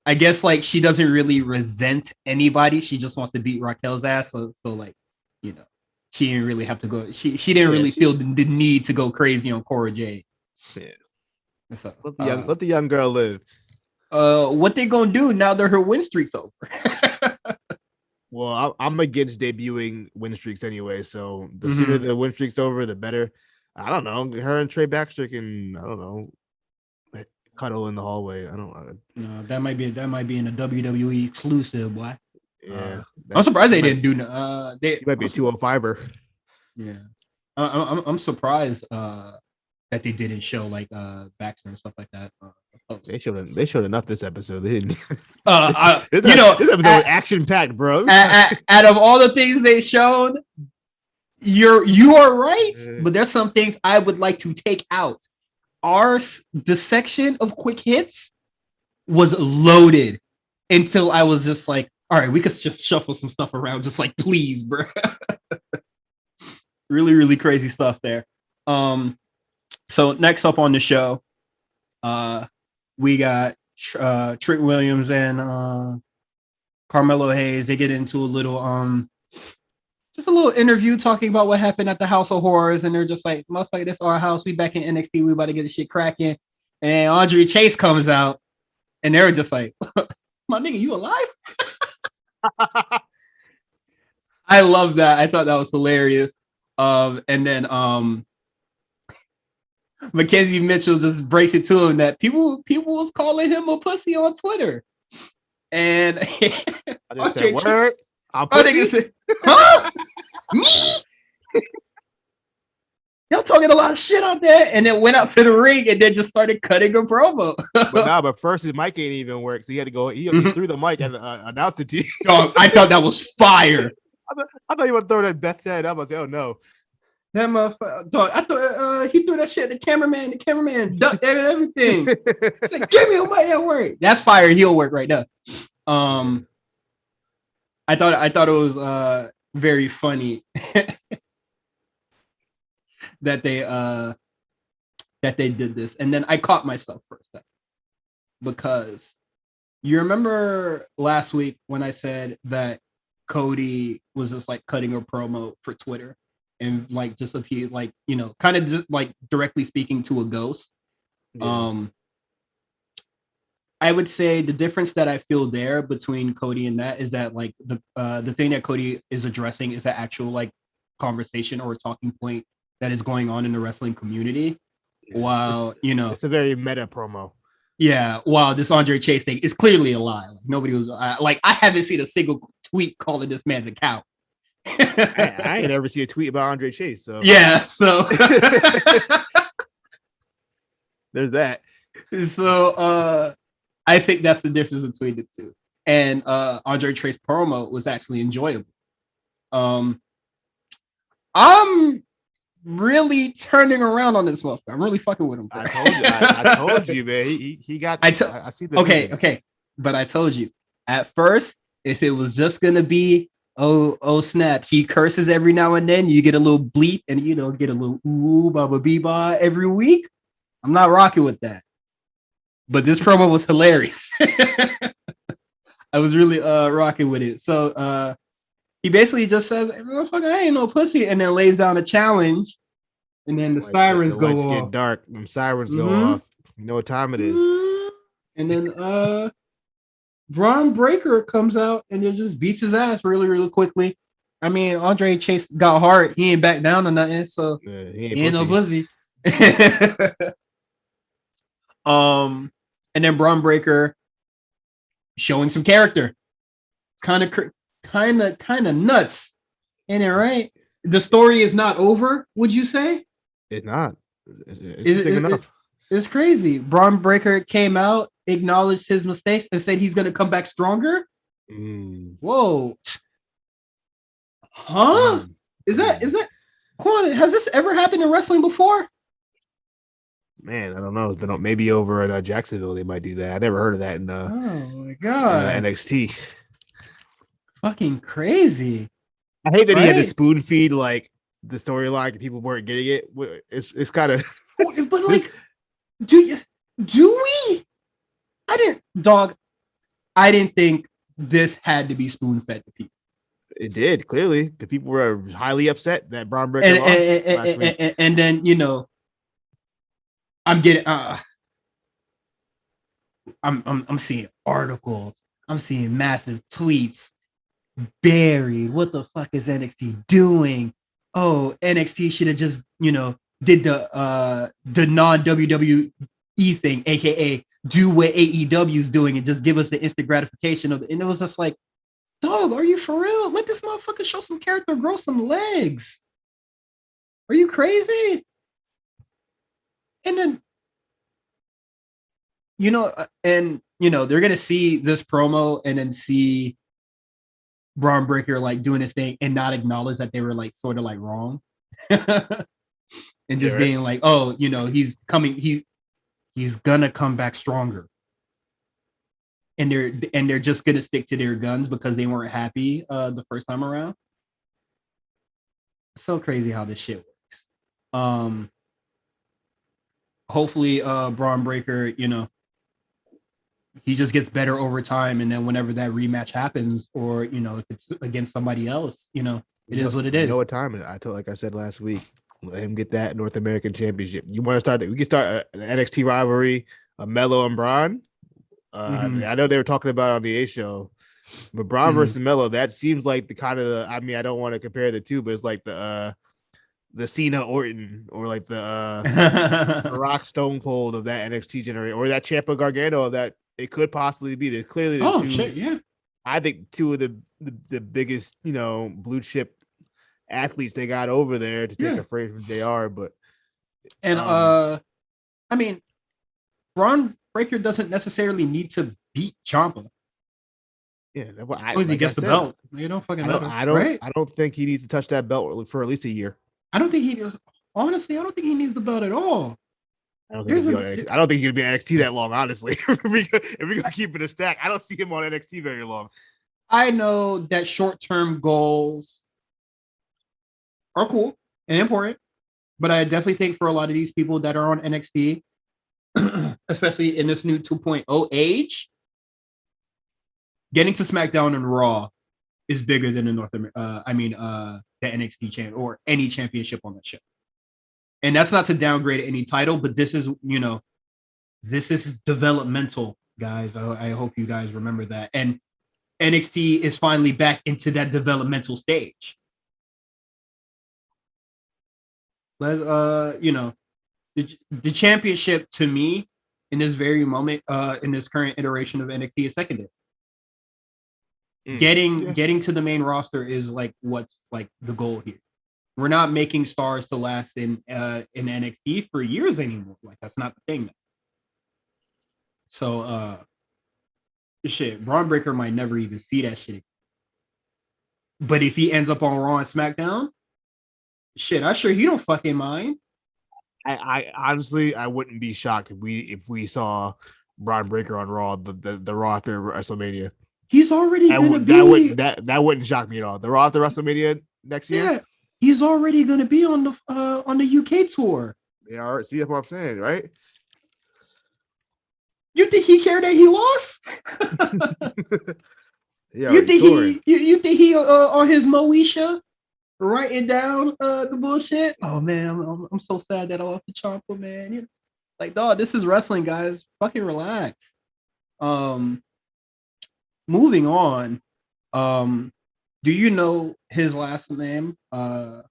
I guess like she doesn't really resent anybody. She just wants to beat Raquel's ass. So like, you know, she didn't really have to go. She didn't really feel the need to go crazy on Cora Jade. Yeah. So, Let the young girl live. What they gonna do now that her win streak's over? Well, I'm against debuting win streaks anyway. So the sooner the win streak's over, the better. I don't know. Her and Trey Baxter can, I don't know, cuddle in the hallway. I don't. No, that might be in a WWE exclusive, boy. Yeah, I'm surprised they didn't do. They might be a 205er. Yeah, I'm surprised that they didn't show like Baxter and stuff like that. They showed enough this episode. They didn't. This episode was action packed, bro. Out of all the things they showed, you are right, but there's some things I would like to take out. The section of quick hits was loaded until I was just like, all right, we could just shuffle some stuff around, just like please, bro. Really, really crazy stuff there. So next up on the show, we got Trick Williams and Carmelo Hayes. They get into a little just a little interview talking about what happened at the House of Horrors, and they're just like, motherfucker, this our house. We back in NXT. We about to get the shit cracking. And Andre Chase comes out, and they're just like, my nigga, you alive? I love that. I thought that was hilarious. And then Mackenzie Mitchell just breaks it to him that people was calling him a pussy on Twitter. And I just said, word. Said, huh? Me? Y'all talking a lot of shit out there, and then went out to the ring and then just started cutting a promo. but first his mic ain't even work, so he had to go. He threw the mic and announced it to you. Dog, I thought that was fire. I thought he would throw that Beth's head up. I was like, oh no. That motherfucker, dog, I thought he threw that shit at the cameraman ducked everything. He's like, give me a mic at work. That's fire heel work right there. I thought it was very funny that they did this. And then I caught myself for a second, because you remember last week when I said that Cody was just like cutting a promo for Twitter and like just appeared like, you know, kind of just like directly speaking to a ghost. Yeah. I would say the difference that I feel there between Cody and that is that like the thing that Cody is addressing is the actual like conversation or talking point that is going on in the wrestling community. Yeah. While, you know, it's a very meta promo. Yeah. While this Andre Chase thing is clearly a lie. Like, nobody was like, I haven't seen a single tweet calling this man's a cow. I ain't ever seen a tweet about Andre Chase. So yeah. So there's that. So I think that's the difference between the two. And Andre Chase promo was actually enjoyable. I'm really turning around on this motherfucker. I'm really fucking with him. I told you, man. He got. I see the. Okay. But I told you at first, if it was just gonna be oh snap, he curses every now and then. You get a little bleep and you know get a little ooh baba beba every week. I'm not rocking with that. But this promo was hilarious. I was really rocking with it. So he basically just says, hey, motherfucker, I ain't no pussy, and then lays down a challenge, and then the sirens go off. Get dark. Them sirens go off. You know what time it is. And then Braun Breaker comes out and it just beats his ass really, really quickly. I mean, Andre Chase got hard. He ain't back down or nothing, so he ain't no pussy. And then Braun Breaker showing some character. Kind of nuts. Ain't it right? The story is not over, would you say? It's not. It's enough. It's crazy. Braun Breaker came out, acknowledged his mistakes, and said he's going to come back stronger. Whoa. Huh? Is that Quan, has this ever happened in wrestling before? Man, I don't know. It's been maybe over at Jacksonville. They might do that. I never heard of that in oh my god, NXT. Fucking crazy. I hate that he had to spoon feed like the storyline and people weren't getting it. It's kind of. But like, do we? I didn't, dog. I didn't think this had to be spoon fed to people. It did, clearly. The people were highly upset that Braun Breaker lost last week. And then, you know, I'm getting I'm seeing articles, I'm seeing massive tweets buried. What the fuck is NXT doing? Oh, NXT should have just, you know, did the non WWE thing, aka do what AEW is doing and just give us the instant gratification of it. And it was just like, dog, are you for real? Let this motherfucker show some character, grow some legs. Are you crazy? And then, you know, they're gonna see this promo and then see Braun Breaker like doing his thing and not acknowledge that they were like sort of like wrong. And just being like, oh, you know, he's gonna come back stronger. And they're just gonna stick to their guns because they weren't happy the first time around. So crazy how this shit works. Hopefully Braun Breaker, you know, he just gets better over time, and then whenever that rematch happens, or you know, if it's against somebody else, you know, it is what it is. You know what time like I said last week, let him get that North American Championship. You want to start? We can start an NXT rivalry, a Melo and Braun. I know they were talking about it on the A show, but Braun versus Melo, that seems like the kind of I mean, I don't want to compare the two, but it's like the Cena Orton or like the Rock Stone Cold of that NXT generation, or that Ciampa Gargano of that. It could possibly be. They're clearly the two. Shit, yeah. I think two of the biggest, you know, blue chip athletes they got over there to take a phrase from JR. But I mean, Braun Breaker doesn't necessarily need to beat Ciampa. Yeah, he gets the belt. You don't fucking matter. I don't think he needs to touch that belt for at least a year. I don't think he needs the belt at all. I don't think he's gonna be on NXT that long, honestly. if we're gonna keep it a stack, I don't see him on NXT very long. I know that short-term goals are cool and important, but I definitely think for a lot of these people that are on NXT, especially in this new 2.0 age, getting to SmackDown and Raw is bigger than the NXT champ or any championship on the show. And that's not to downgrade any title, but this is, you know, this is developmental, guys. I hope you guys remember that. And NXT is finally back into that developmental stage. You know, the championship to me in this very moment, in this current iteration of NXT is secondary. Getting to the main roster is like what's like the goal here. We're not making stars to last in NXT for years anymore. Like that's not the thing. So shit, Braun Breaker might never even see that shit. But if he ends up on Raw and SmackDown, shit, I'm sure he don't fucking mind. I honestly I wouldn't be shocked if we saw Braun Breaker on Raw the Raw after WrestleMania. He's already gonna be that wouldn't shock me at all. The Raw after WrestleMania next year. Yeah. He's already going to be on the UK tour. Yeah, see what I'm saying, right? You think he cared that he lost? You think he on his Moesha writing down the bullshit? Oh man, I'm so sad that I lost the Ciampa, man. You know, like, dog, this is wrestling, guys. Fucking relax. Moving on. Do you know his last name? Cause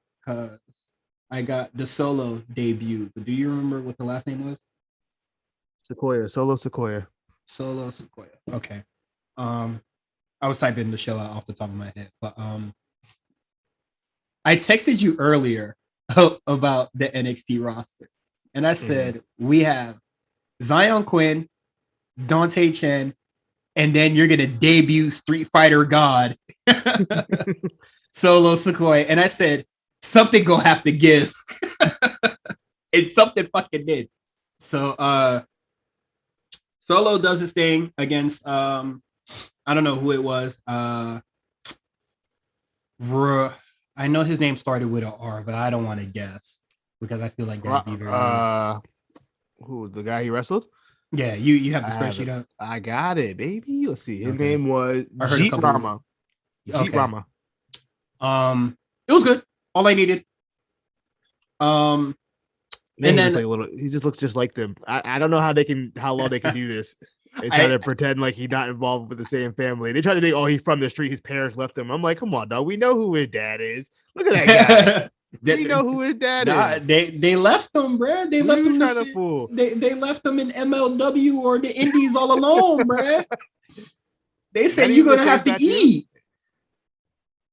I got the Solo debut. But do you remember what the last name was? Solo Sequoia. Okay. I was typing the show out off the top of my head, but I texted you earlier about the NXT roster, and I said we have Zion Quinn, Dante Chen, and then you're gonna debut Street Fighter God. Solo Sequoia. And I said, something gonna have to give. And something fucking did. So Solo does his thing against I don't know who it was. I know his name started with an R, but I don't want to guess because I feel like that'd be very who, the guy he wrestled? Yeah, you have the spreadsheet up. I got it, baby. Let's see. His name was Jeet Rama. Jeet Rama. It was good. All I needed. Man, and then he just looks just like them. I don't know how long they can do this. They try to pretend like he's not involved with the same family. They try to think, he's from the street. His parents left him. I'm like, come on, dog. We know who his dad is. Look at that guy. We know who his dad is. They left him, bro. They left him. Trying to fool. They left him in MLW or the Indies all alone, bro. They said you're gonna have to eat.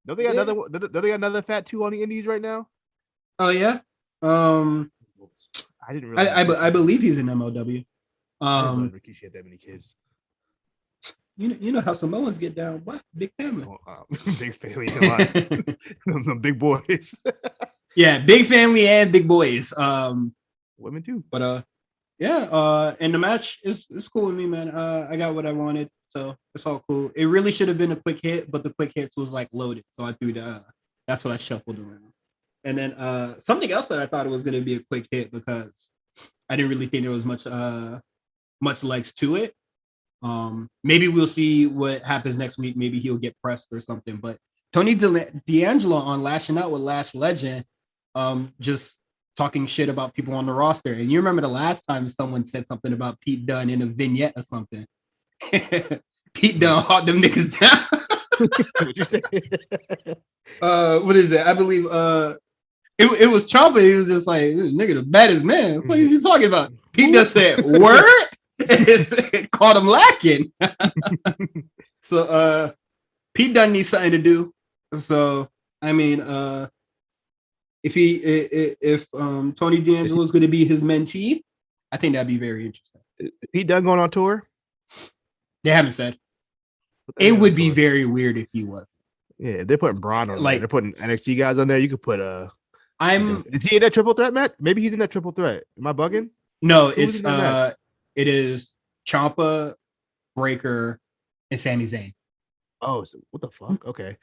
Don't they got another? Don't they got another fat two on the Indies right now? Oh yeah. I didn't really. I believe he's in MLW. I didn't know Rikishi had that many kids. You know how Samoans get down. What? Big family. Big family. A lot. Big boys. Yeah, big family and big boys. Women too. But yeah. And the match is cool with me, man. I got what I wanted, so it's all cool. It really should have been a quick hit, but the quick hits was like loaded, so I threw that's what I shuffled around. And then something else that I thought it was going to be a quick hit because I didn't really think there was much legs to it. Maybe we'll see what happens next week. Maybe he'll get pressed or something. But Tony Deangelo on Lashing Out with Lash Legend, just talking shit about people on the roster. And you remember the last time someone said something about Pete Dunne in a vignette or something. Pete Dunne hawked them niggas down. What you say? What is it? I believe it was Ciampa. He was just like, nigga, the baddest man. What is you talking about? Pete Dunne said, word? And it caught him lacking. So Pete Dunne needs something to do. So I mean, if Tony Deangelo is going to be his mentee, I think that'd be very interesting. Is Pete Dunne going on tour? They haven't said. It would be very weird if he was. Yeah, they're putting Braun on there. They're putting NXT guys on there. You could put is he in that triple threat match? Maybe he's in that triple threat. Am I bugging? No, it is Ciampa, Breaker, and Sami Zayn. Oh, so what the fuck? Okay.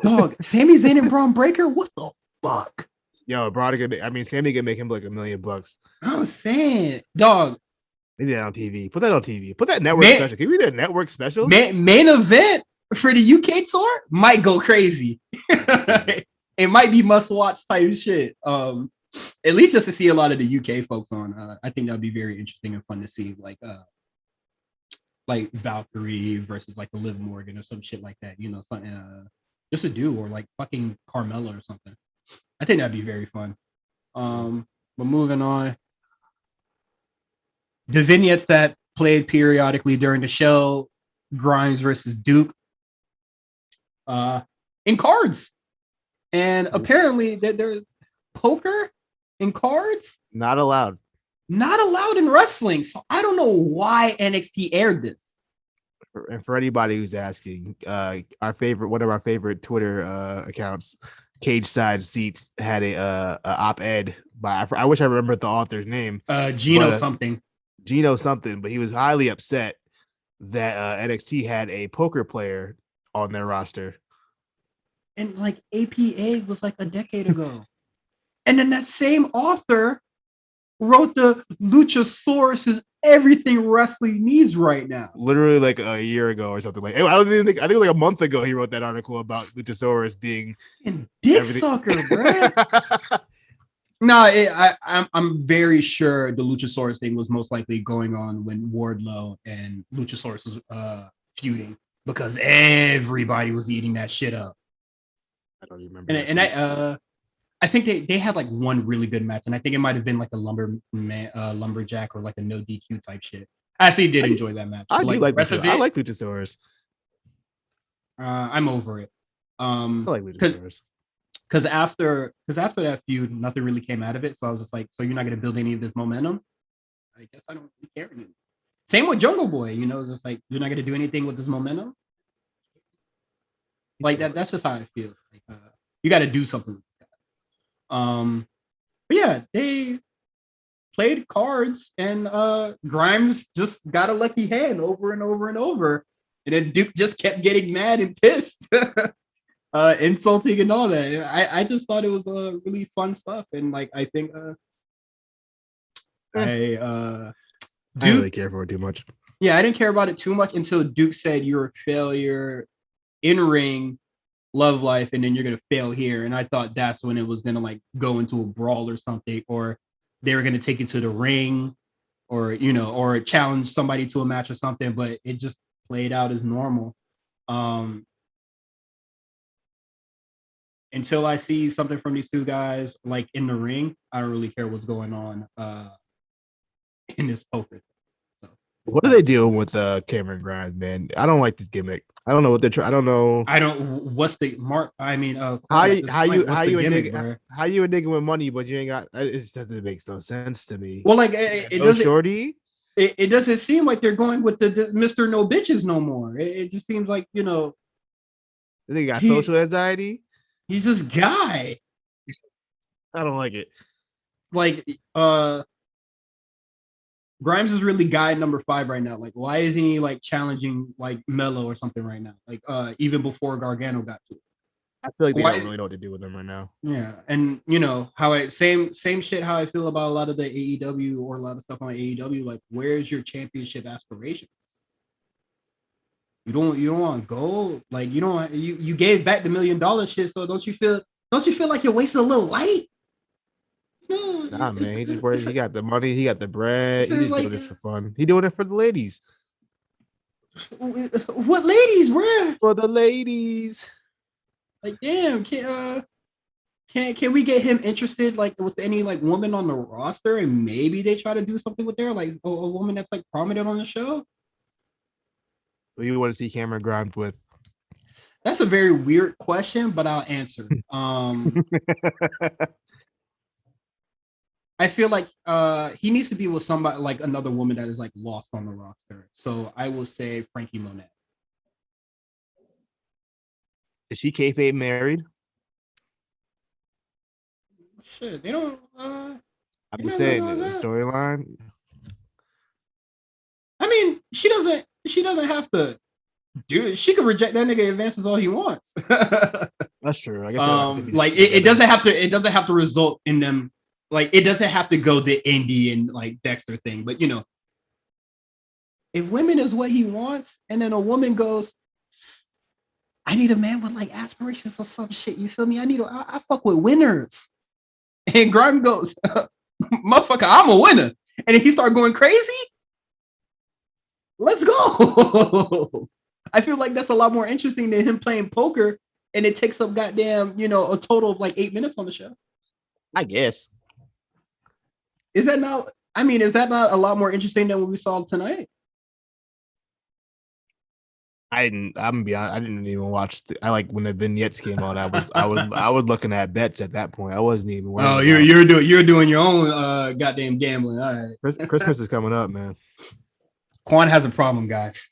Dog, Sami Zayn and Braun Breaker? What the fuck? Yo, Sami can make him like $1 million. I'm saying, dog. Maybe that on TV. Put that on TV. Put that network special. Can we do a network special? Main event for the UK tour might go crazy. It might be must watch type shit. At least just to see a lot of the UK folks on. I think that'd be very interesting and fun to see, like Valkyrie versus like a Liv Morgan or some shit like that. You know, something just to do, or like fucking Carmella or something. I think that'd be very fun. But moving on. The vignettes that played periodically during the show, Grimes versus Duke, in cards. And apparently there's poker in cards. Not allowed. Not allowed in wrestling. So I don't know why NXT aired this. And for anybody who's asking, one of our favorite Twitter accounts, Cage Side Seats, had a op-ed by, I wish I remembered the author's name. Gino something, but he was highly upset that NXT had a poker player on their roster. And like APA was like a decade ago. And then that same author wrote the Luchasaurus is everything wrestling needs right now. Literally like a year ago or something. Like I think like a month ago he wrote that article about Luchasaurus being and dick sucker, bro. No, I'm very sure the Luchasaurus thing was most likely going on when Wardlow and Luchasaurus was feuding, because everybody was eating that shit up. I don't remember. And I think they had like one really good match, and I think it might have been like a lumberjack or like a no DQ type shit. I actually did enjoy that match. I like Luchasaurus. I'm over it. I like Luchasaurus. Because after that feud, nothing really came out of it. So I was just like, so you're not going to build any of this momentum? I guess I don't really care anymore. Same with Jungle Boy, you know, it's just like, you're not going to do anything with this momentum? Like that's just how I feel. Like, you got to do something with this guy. But yeah, they played cards, and Grimes just got a lucky hand over and over and over. And then Duke just kept getting mad and pissed. Insulting and all that. I just thought it was really fun stuff, and like I think I didn't really care for it too much. Yeah, I didn't care about it too much until Duke said you're a failure in ring, love life, and then you're gonna fail here. And I thought that's when it was gonna like go into a brawl or something, or they were gonna take it to the ring, or or challenge somebody to a match or something. But it just played out as normal. Until I see something from these two guys like in the ring, I don't really care what's going on in this poker. So what are they doing with Cameron Grimes, man? I don't like this gimmick. I don't know what they're trying. I don't know. What's the mark? I mean, how you a nigga with money, but you ain't got. It just doesn't make no sense to me. Well, like it doesn't. Shorty. It doesn't seem like they're going with the Mr. No Bitches no more. It just seems like They got social anxiety. He's this guy. I don't like it. Like, Grimes is really guy number 5 right now. Like, why isn't he like challenging like Melo or something right now? Like, even before Gargano got to it. I feel like they don't really know what to do with him right now. Yeah, and how same shit. How I feel about a lot of the AEW or a lot of stuff on AEW. Like, where's your championship aspirations? You don't want to go. Like, you gave back the $1 million shit. So don't you feel like you're wasting a little light? No, nah, man. He just works. He got the money. He got the bread. He's just doing it for fun. He doing it for the ladies. What ladies? Where? For the ladies. Like, damn. Can we get him interested like with any like woman on the roster, and maybe they try to do something with her, like a woman that's like prominent on the show? Who you want to see Cameron Grimes with? That's a very weird question, but I'll answer. I feel like he needs to be with somebody like another woman that is like lost on the roster. So I will say Frankie Monet. Is she kayfabe married? Shit, they don't. I'm just saying the storyline. I mean, she doesn't have to do it. She can reject that nigga advances all he wants. That's true. I guess like it doesn't have to result in them. Like, it doesn't have to go the Indy and like Dexter thing. But if women is what he wants, and then a woman goes, I need a man with like aspirations or some shit. You feel me? I fuck with winners. And Grimes goes, motherfucker, I'm a winner. And then he started going crazy. Let's go. I feel like that's a lot more interesting than him playing poker, and it takes up goddamn, a total of like 8 minutes on the show. I guess. Is that not a lot more interesting than what we saw tonight? I'm gonna be honest, I didn't even watch. I like when the vignettes came out. I was looking at bets at that point. I wasn't even. Oh, you're doing your own goddamn gambling. All right. Christmas is coming up, man. Quan has a problem, guys.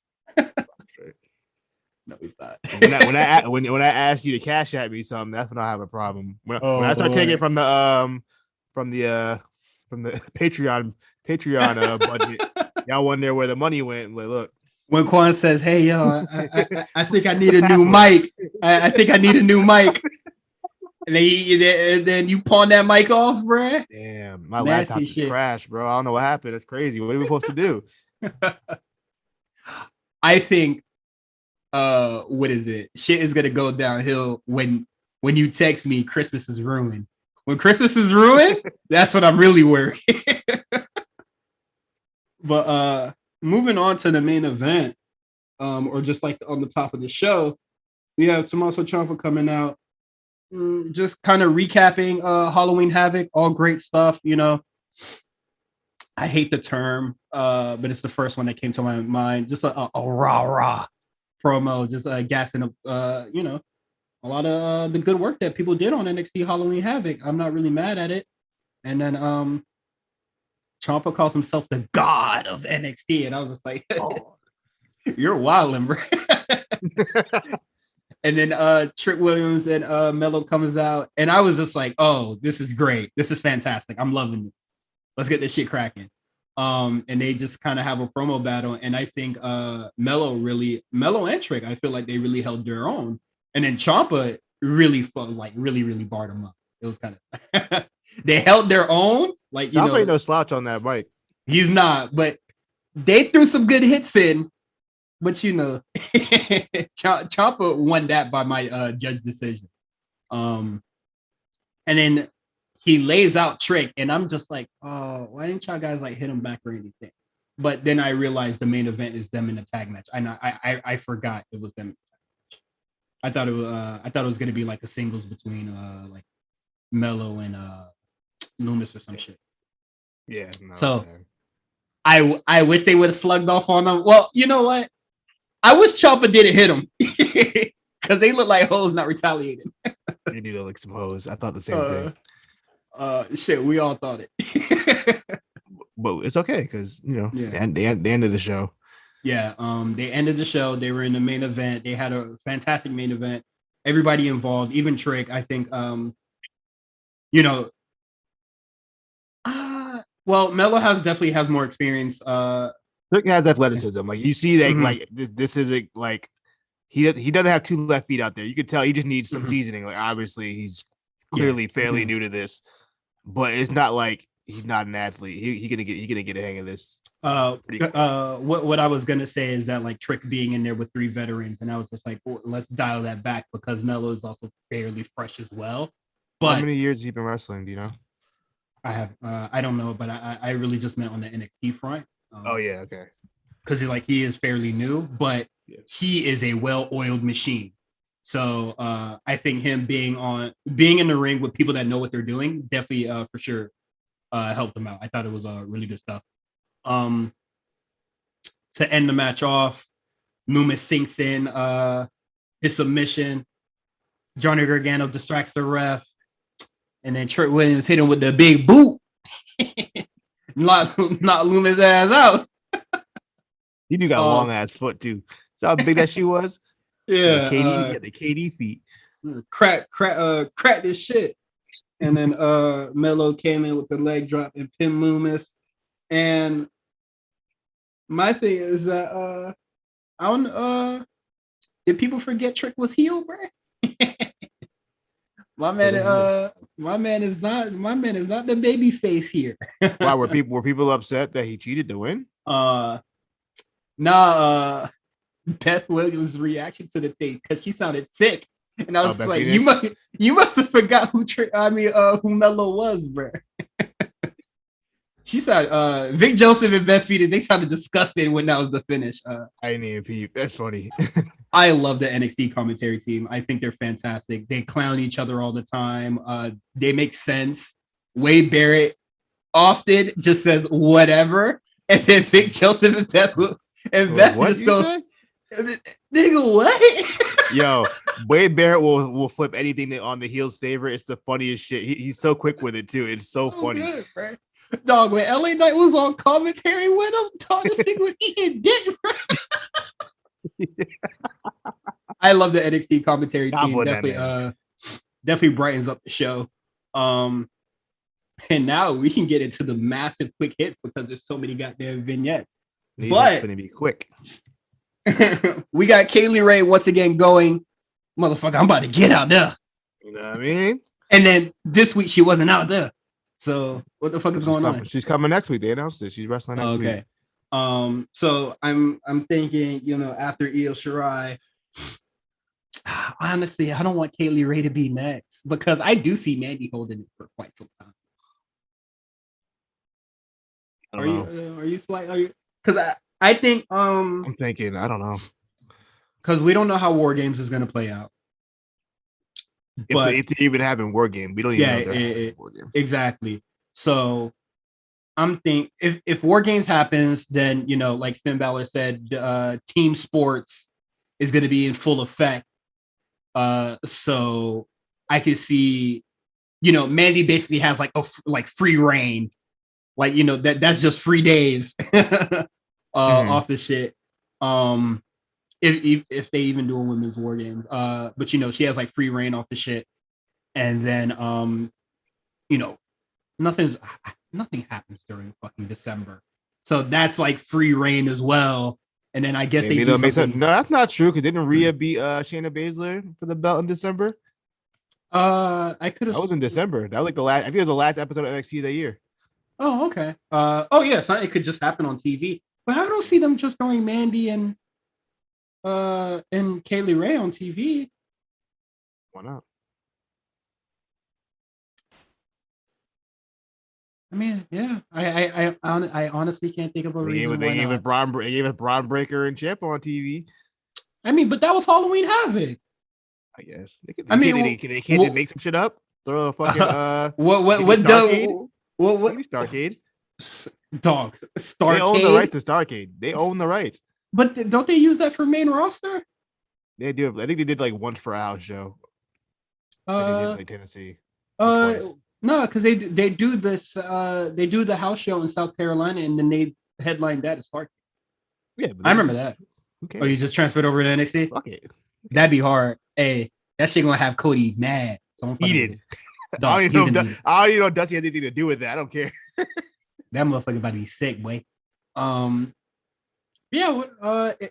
No, he's not. when I ask you to cash at me something, that's when I have a problem. When I start taking it from the Patreon budget, y'all wonder where the money went. Like, look. When Quan says, "Hey, yo, I think I need a new mic. I think I need a new mic," and then you pawn that mic off, bruh. Damn, my laptop just crashed, bro. I don't know what happened. It's crazy. What are we supposed to do? I think, what is it? Shit is gonna go downhill when you text me Christmas is ruined. When Christmas is ruined, that's when I'm really worried. But moving on to the main event, or just like on the top of the show, we have Tommaso Ciampa coming out, just kind of recapping Halloween Havoc, all great stuff. I hate the term, but it's the first one that came to my mind. Just a rah promo, just gassing up, a lot of the good work that people did on NXT Halloween Havoc. I'm not really mad at it. And then Ciampa calls himself the god of NXT, and I was just like, "You're wildin', bro." And then Trick Williams and Melo comes out, and I was just like, "Oh, this is great. This is fantastic. I'm loving this. Let's get this shit cracking." And they just kind of have a promo battle, and I think Melo and Trick, I feel like they really held their own, and then Ciampa really barred him up. It was kind of they held their own, like Ciampa ain't no slouch on that mic. He's not, but they threw some good hits in, but Ciampa won that by my judge decision. And then he lays out Trick, and I'm just like, oh, why didn't y'all guys like hit him back or anything? But then I realized the main event is them in a tag match. I forgot it was them. I thought it was gonna be like a singles between like Mello and Loomis or some shit. Yeah. No, so I wish they would have slugged off on them. Well, you know what? I wish Ciampa didn't hit him because they look like hoes not retaliating. They do look like some hoes. I thought the same thing. Shit, we all thought it. But it's okay because the end of the show. Yeah, they ended the show. They were in the main event. They had a fantastic main event. Everybody involved, even Trick. I think, well, Mello definitely has more experience. Trick has athleticism. Like you see that, like this isn't like he doesn't have two left feet out there. You could tell he just needs some seasoning. Like obviously he's clearly fairly new to this, but it's not like he's not an athlete. He gonna get a hang of this. What I was gonna say is that like Trick being in there with 3 veterans, and I was just like, well, let's dial that back because Mello is also fairly fresh as well. But how many years has he been wrestling? Do you know? I don't know, but I really just meant on the NXT front. Oh yeah, okay. Because he is fairly new, but he is a well-oiled machine. So I think him being in the ring with people that know what they're doing definitely for sure helped him out. I thought it was really good stuff. To end the match off, Loomis sinks in his submission. Johnny Gargano distracts the ref, and then Trick Williams hit him with the big boot. not Loomis' ass out. He do got a long ass foot too. See how big that shoe was? Yeah, the KD feet. Crack this shit. And then Mello came in with the leg drop and pinned Loomis. And my thing is that did people forget Trick was heel, bro? My man is not the baby face here. Why were people upset that he cheated to win? Beth Williams' reaction to the thing because she sounded sick, and I was like, you must have forgot who Mello was, bro. She said Vic Joseph and Beth Phoenix, they sounded disgusted when that was the finish. I didn't even peep. That's funny. I love the NXT commentary team. I think they're fantastic. They clown each other all the time. They make sense. Wade Barrett often just says whatever, and then Vic Joseph and Beth just go, nigga, what? Yo, Wade Barrett will flip anything on the heel's favor. It's the funniest shit. He's so quick with it too. It's so funny. Good, bro. Dog, when LA Knight was on commentary with him, Dog, this thing was eating dick, bro. I love the NXT commentary team. Definitely brightens up the show. And now we can get into the massive quick hits because there's so many goddamn vignettes. But gonna be quick. We got Kaylee Ray once again going. Motherfucker, I'm about to get out there. You know what I mean? And then this week she wasn't out there. So what the fuck is going on? She's coming next week. They announced it. She's wrestling next week. So I'm thinking, after Io Shirai, honestly, I don't want Kaylee Ray to be next because I do see Mandy holding it for quite some time. Are you? Because I think I'm thinking, I don't know. Because we don't know how War Games is going to play out. But if they even having War Game, we don't even know they're War Game. Exactly. So I'm thinking if War Games happens, then like Finn Balor said, team sports is going to be in full effect. So I could see, Mandy basically has like free reign, like that's just free days off the shit. If they even do a women's War Games, but she has like free reign off the shit, and then nothing happens during fucking December, so that's like free reign as well. And then I guess they do something. No, that's not true. Because didn't Rhea beat Shayna Baszler for the belt in December? I could have. That was in December. That was like the last. I think it was the last episode of NXT that year. Oh, okay. Oh, yeah. So it could just happen on TV. But I would see them just throwing Mandy and Kaylee Ray on TV. Why not? I mean, yeah. I honestly can't think of a reason why not. They gave us Braun Breaker and Ciampa on TV. I mean, but that was Halloween Havoc. I guess. They can't make some shit up. Throw a fucking Starcade. Dog. Starcade. They own the right to Starcade. They own the rights. But don't they use that for main roster? They do. I think they did like once for a house show. They did like Tennessee. No, because they do this. They do the house show in South Carolina, and then they headline that as Starcade. Yeah, I remember that. Okay. Oh, you just transferred over to NXT? Fuck it. That'd be hard. Hey, that shit gonna have Cody mad. He did. I don't even know Dusty had anything to do with that. I don't care. That motherfucker about to be sick, boy. Yeah.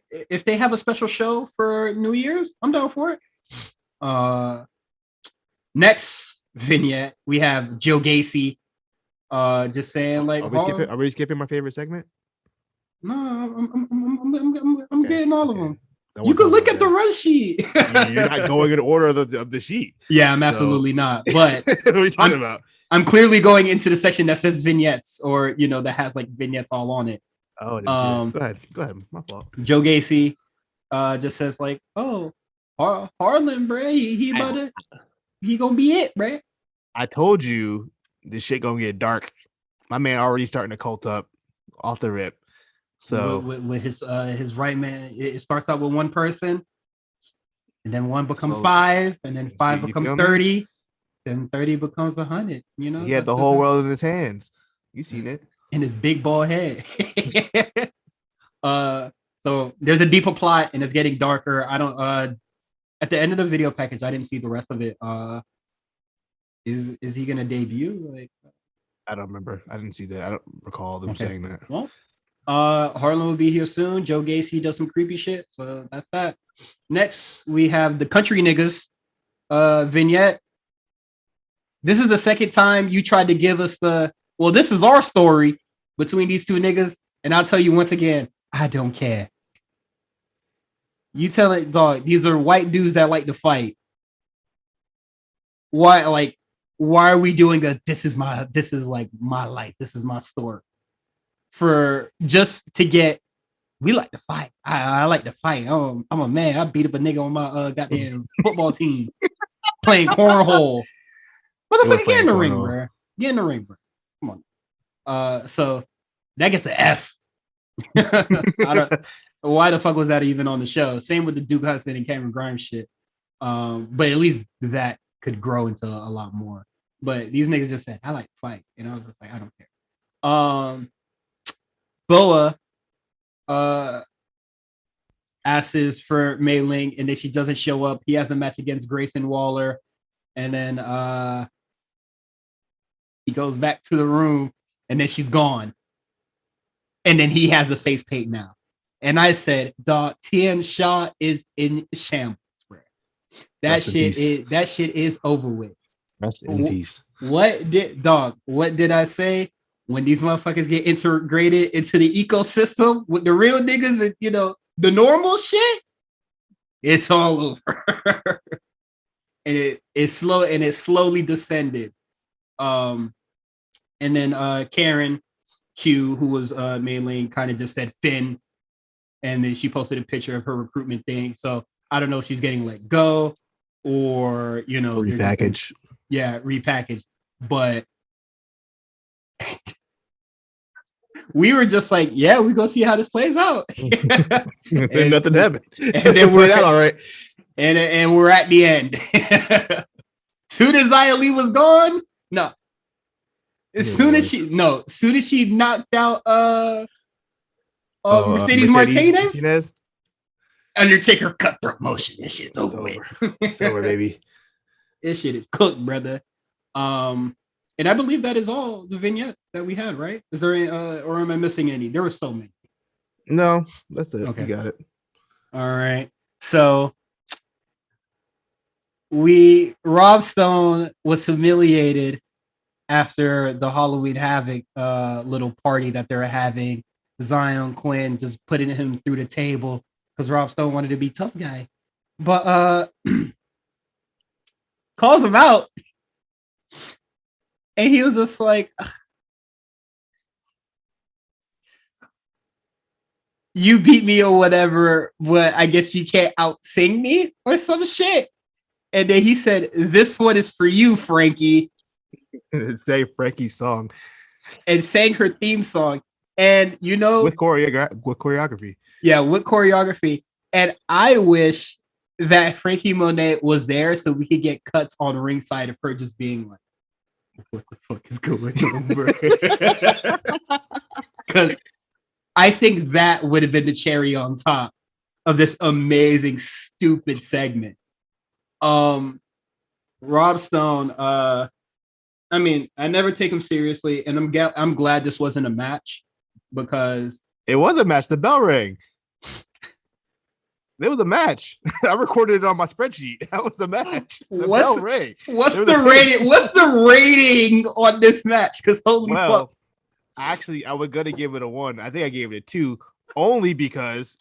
If they have a special show for New Year's, I'm down for it. Next vignette, we have Joe Gacy. Just saying, like, are we skipping my favorite segment? No, I'm getting all of them. You could look at the run sheet. You're not going in order of the sheet. Yeah, I'm absolutely not. But what are you talking about? I'm clearly going into the section that says vignettes, or that has like vignettes all on it. Oh, go ahead. My fault. Joe Gacy just says like, "Oh, Harlan, bro, he gonna be it, bro." I told you this shit gonna get dark. My man already starting to cult up off the rip. So with his right man, it starts out with one person, and then one becomes 5, and then 5 becomes 30, then 30 becomes 100. He had the whole world in his hands. You seen it in his big bald head. So there's a deeper plot, and it's getting darker. I don't. At the end of the video package, I didn't see the rest of it. Is he gonna debut? Like, I don't remember. I didn't see that. I don't recall them saying that. Well. Harlan will be here soon. Joe Gacy does some creepy shit, so that's that. Next, we have the country niggas vignette. This is the second time you tried to give us this is our story between these two niggas, and I'll tell you once again, I don't care. You tell it, dog, these are white dudes that like to fight. Why are we doing this is like my life, this is my story? For just to get, we like to fight. I like to fight. I'm a man. I beat up a nigga on my goddamn football team playing cornhole. Motherfucker, get in the ring, bro. Get in the ring, bro. Come on. So that gets an F. Why the fuck was that even on the show? Same with the Duke Hudson and Cameron Grimes shit. But at least that could grow into a lot more. But these niggas just said, I like to fight. And I was just like, I don't care. Boa asks for Mei Ling, and then she doesn't show up. He has a match against Grayson Waller, and then he goes back to the room, and then she's gone. And then he has a face paint now. And I said, dog, Tian Shaw is in shambles, bro. That shit is over with. Rest in peace. What did I say? When these motherfuckers get integrated into the ecosystem with the real niggas and the normal shit, it's all over. And it's slowly descended. And then Karen Q, who was Mei Ling, kind of just said Finn, and then she posted a picture of her recruitment thing. So I don't know if she's getting let go or repackage. Repackage. But we were just like, yeah, we go see how this plays out. and nothing happened. And then we're all right. And we're at the end. Soon as Xia Li was gone, as soon as she knocked out Mercedes Martinez, Undertaker cutthroat motion. This shit's over with. It's over, baby. This shit is cooked, brother. And I believe that is all the vignettes that we had, right? Is there any, or am I missing any? There were so many. No, that's it. Okay. You got it. All right. So Rob Stone was humiliated after the Halloween Havoc little party that they're having Zion Quinn just putting him through the table because Rob Stone wanted to be tough guy. But calls him out. And he was just like, you beat me or whatever, but I guess you can't out sing me or some shit. And then he said, this one is for you, Frankie. Say Frankie's song. And sang her theme song. And you know, with choreography. Yeah, with choreography. And I wish that Frankie Monet was there so we could get cuts on ringside of her just being like, what the fuck is going on, bro? Because I think that would have been the cherry on top of this amazing, stupid segment. Rob Stone, I mean, I never take him seriously, and I'm glad this wasn't a match because it was a match. The bell rang. It was a match. I recorded it on my spreadsheet. That was a match. What's the rating? What's the rating on this match? Because holy fuck. Actually, I was gonna give it a 1. I think I gave it a 2, only because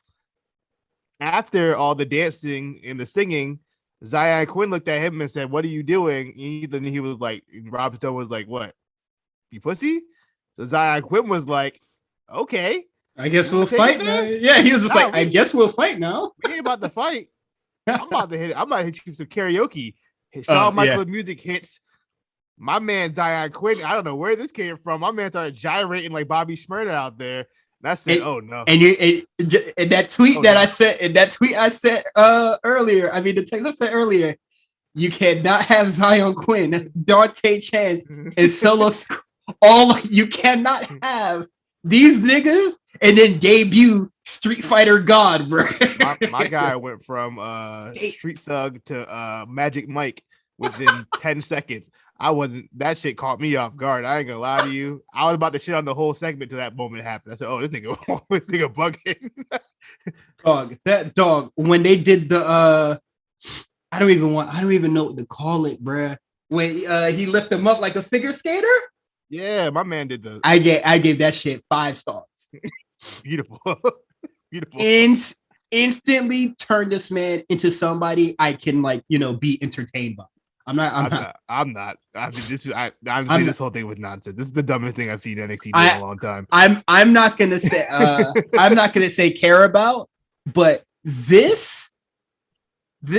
after all the dancing and the singing, Zion Quinn looked at him and said, "What are you doing?" Then he was like, Rob Stone was like, "What? You pussy?" So Zion Quinn was like, "Okay. I guess we'll fight now." Yeah, he was just like, I guess we'll fight now. We ain't about to fight. I'm about to hit you some karaoke. Shawn Michaels music hits. My man Zion Quinn, I don't know where this came from. My man started gyrating like Bobby Shmurda out there. And I said, "Oh no!" And that tweet I said earlier. I mean, the text I said earlier. You cannot have Zion Quinn, Dante Chan, and Solo. You cannot have these niggas and then debut Street Fighter God, bro. my guy went from Street Thug to Magic Mike within 10 seconds. That shit caught me off guard. I ain't gonna lie to you. I was about to shit on the whole segment till that moment happened. I said, "Oh, this nigga bugging." That dog, when they did the I don't even know what to call it, bruh. When he lifted him up like a figure skater. Yeah, my man did the. I gave that shit 5 stars. Beautiful. Instantly turned this man into somebody I can be entertained by. I'm not. I mean, this whole thing was nonsense. This is the dumbest thing I've seen NXT do in a long time. I'm not gonna say I'm not gonna say care about, but this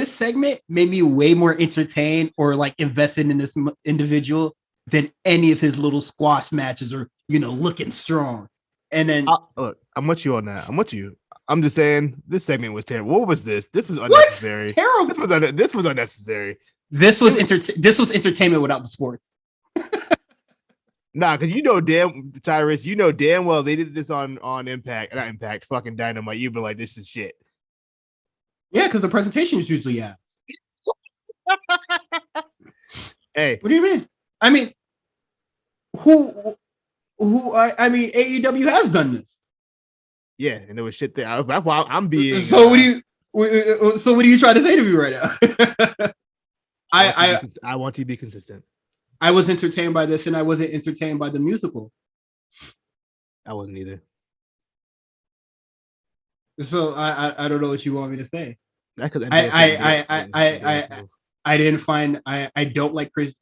segment made me way more entertained or like invested in this individual than any of his little squash matches or looking strong. And then look, I'm with you on that. I'm with you. I'm just saying this segment was terrible. What was this? This was unnecessary. Terrible. This was unnecessary. This was entertainment without the sports. Nah, because Cyrus, damn well they did this on Impact, not Impact, fucking Dynamite. You've been like, this is shit. Yeah, because the presentation is usually Hey, what do you mean? I mean, I mean, AEW has done this. Yeah, and there was shit there. That's why I'm being. So what are you trying to say to me right now? I want to be consistent. I was entertained by this, and I wasn't entertained by the musical. I wasn't either. So I don't know what you want me to say. Because I didn't find I don't like Chris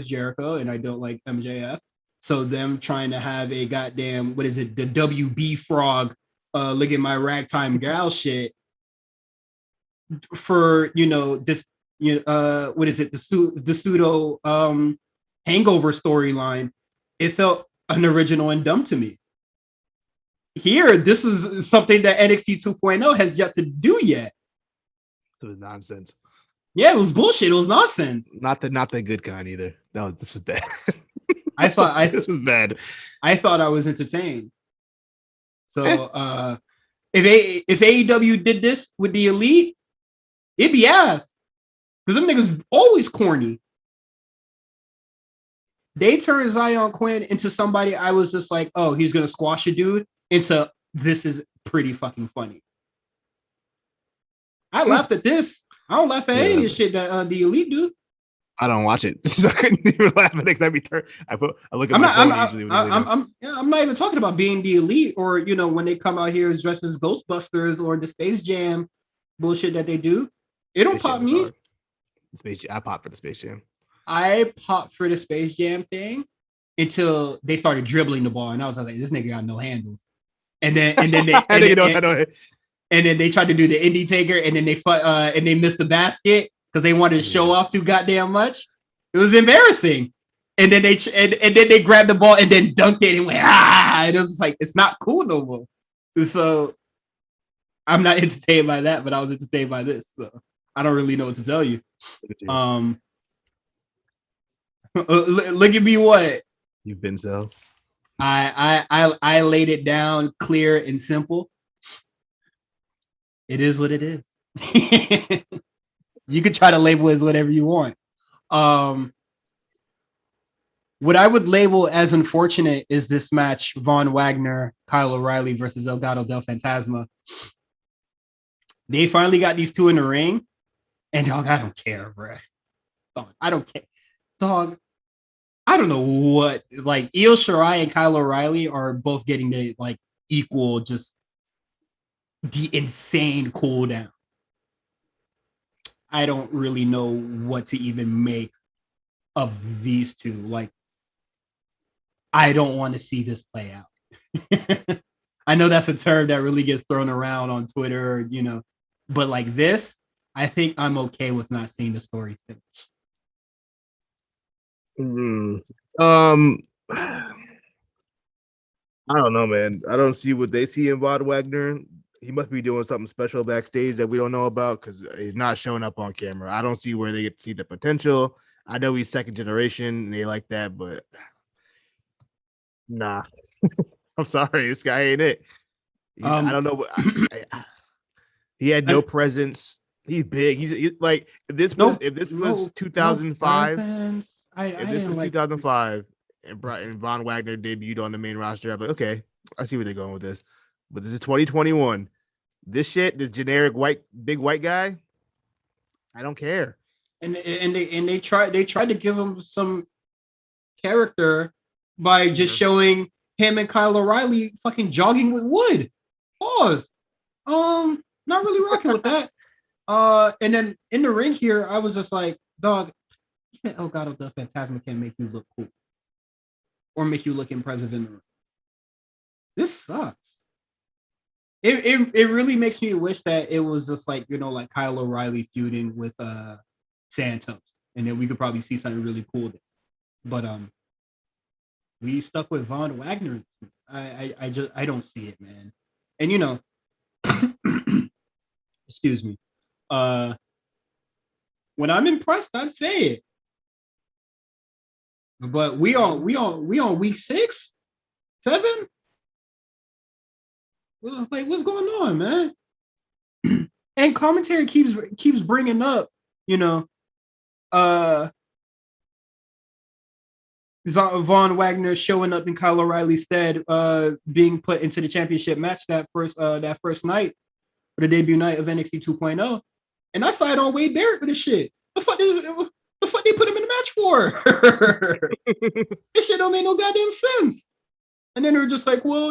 Jericho, and I don't like MJF. So them trying to have a goddamn the WB frog licking my ragtime gal shit for this the pseudo hangover storyline, it felt unoriginal and dumb to me. Here, this is something that NXT 2.0 has yet to do yet. It was nonsense. Yeah, it was bullshit. It was nonsense. Not the good kind either. No, this was bad. This was bad. I thought I was entertained. So if AEW did this with the Elite, it'd be ass. Because them niggas always corny. They turned Zion Quinn into somebody I was just like, oh, he's gonna squash a dude, into this is pretty fucking funny. I laughed at this. I don't laugh at any of the shit that the Elite do. I don't watch it, so I couldn't even laugh at it. I look at my phone usually. I'm not even talking about being the elite or when they come out here as dressed as Ghostbusters or the Space Jam bullshit that they do. It don't pop me. I pop for the Space Jam. I popped for the Space Jam thing until they started dribbling the ball, and I was like, "This nigga got no handles." And then they tried to do the indie taker, and then they missed the basket because they wanted to show off too goddamn much. It was embarrassing. And then they grabbed the ball and then dunked it and went and it was like it's not cool no more. So I'm not entertained by that, but I was entertained by this. So I don't really know what to tell you. Look at me, what you've been so. I laid it down clear and simple. It is what it is. You could try to label it as whatever you want. What I would label as unfortunate is this match: Von Wagner, Kyle O'Reilly versus Elgato del Fantasma. They finally got these two in the ring, and dog, I don't care, bro. Dog, I don't care, dog. I don't know what, like, Io Shirai and Kyle O'Reilly are both getting the like equal, just the insane cooldown. I don't really know what to even make of these two. Like, I don't want to see this play out. I know that's a term that really gets thrown around on Twitter, but like this, I think I'm okay with not seeing the story finish. I don't know, man. I don't see what they see in Von Wagner. He must be doing something special backstage that we don't know about because he's not showing up on camera. I don't see where they get to see the potential. I know he's second generation and they like that, but nah. I'm sorry, this guy ain't it. I don't know. He had no presence. He's big. He's like if this was 2005. If this was 2005 and Von Wagner debuted on the main roster, I'm like, okay, I see where they're going with this. But this is 2021. This generic big white guy, I don't care. And they tried to give him some character by just showing him and Kyle O'Reilly fucking jogging with wood. Pause. Not really rocking with that. And then in the ring here, I was just like, dog, even Elgato del Fantasma can make you look cool or make you look impressive in the ring. This sucks. It really makes me wish that it was just like, like Kyle O'Reilly feuding with Santos, and then we could probably see something really cool there. But we stuck with Von Wagner. I don't see it, man. And excuse me. When I'm impressed, I'd say it. But we on week 6, 7. Like, what's going on, man? And commentary keeps bringing up, Von Wagner showing up in Kyle O'Reilly's stead, being put into the championship match that first night, for the debut night of NXT 2.0. And I side on Wade Barrett for this shit. The fuck they put him in the match for? This shit don't make no goddamn sense. And then they're just like, well,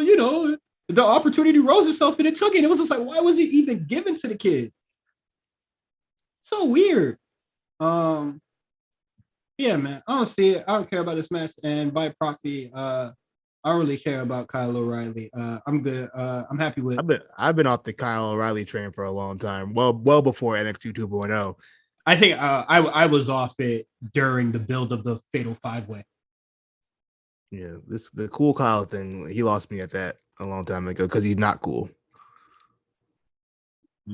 the opportunity rose itself and it took it. It was just like, why was it even given to the kid? So weird. Yeah, man. I don't see it. I don't care about this match. And by proxy, I don't really care about Kyle O'Reilly. I'm good. I'm happy with. I've been off the Kyle O'Reilly train for a long time. Well before NXT 2.0. I think I was off it during the build of the Fatal 5-Way. Yeah, the cool Kyle thing. He lost me at that a long time ago because he's not cool.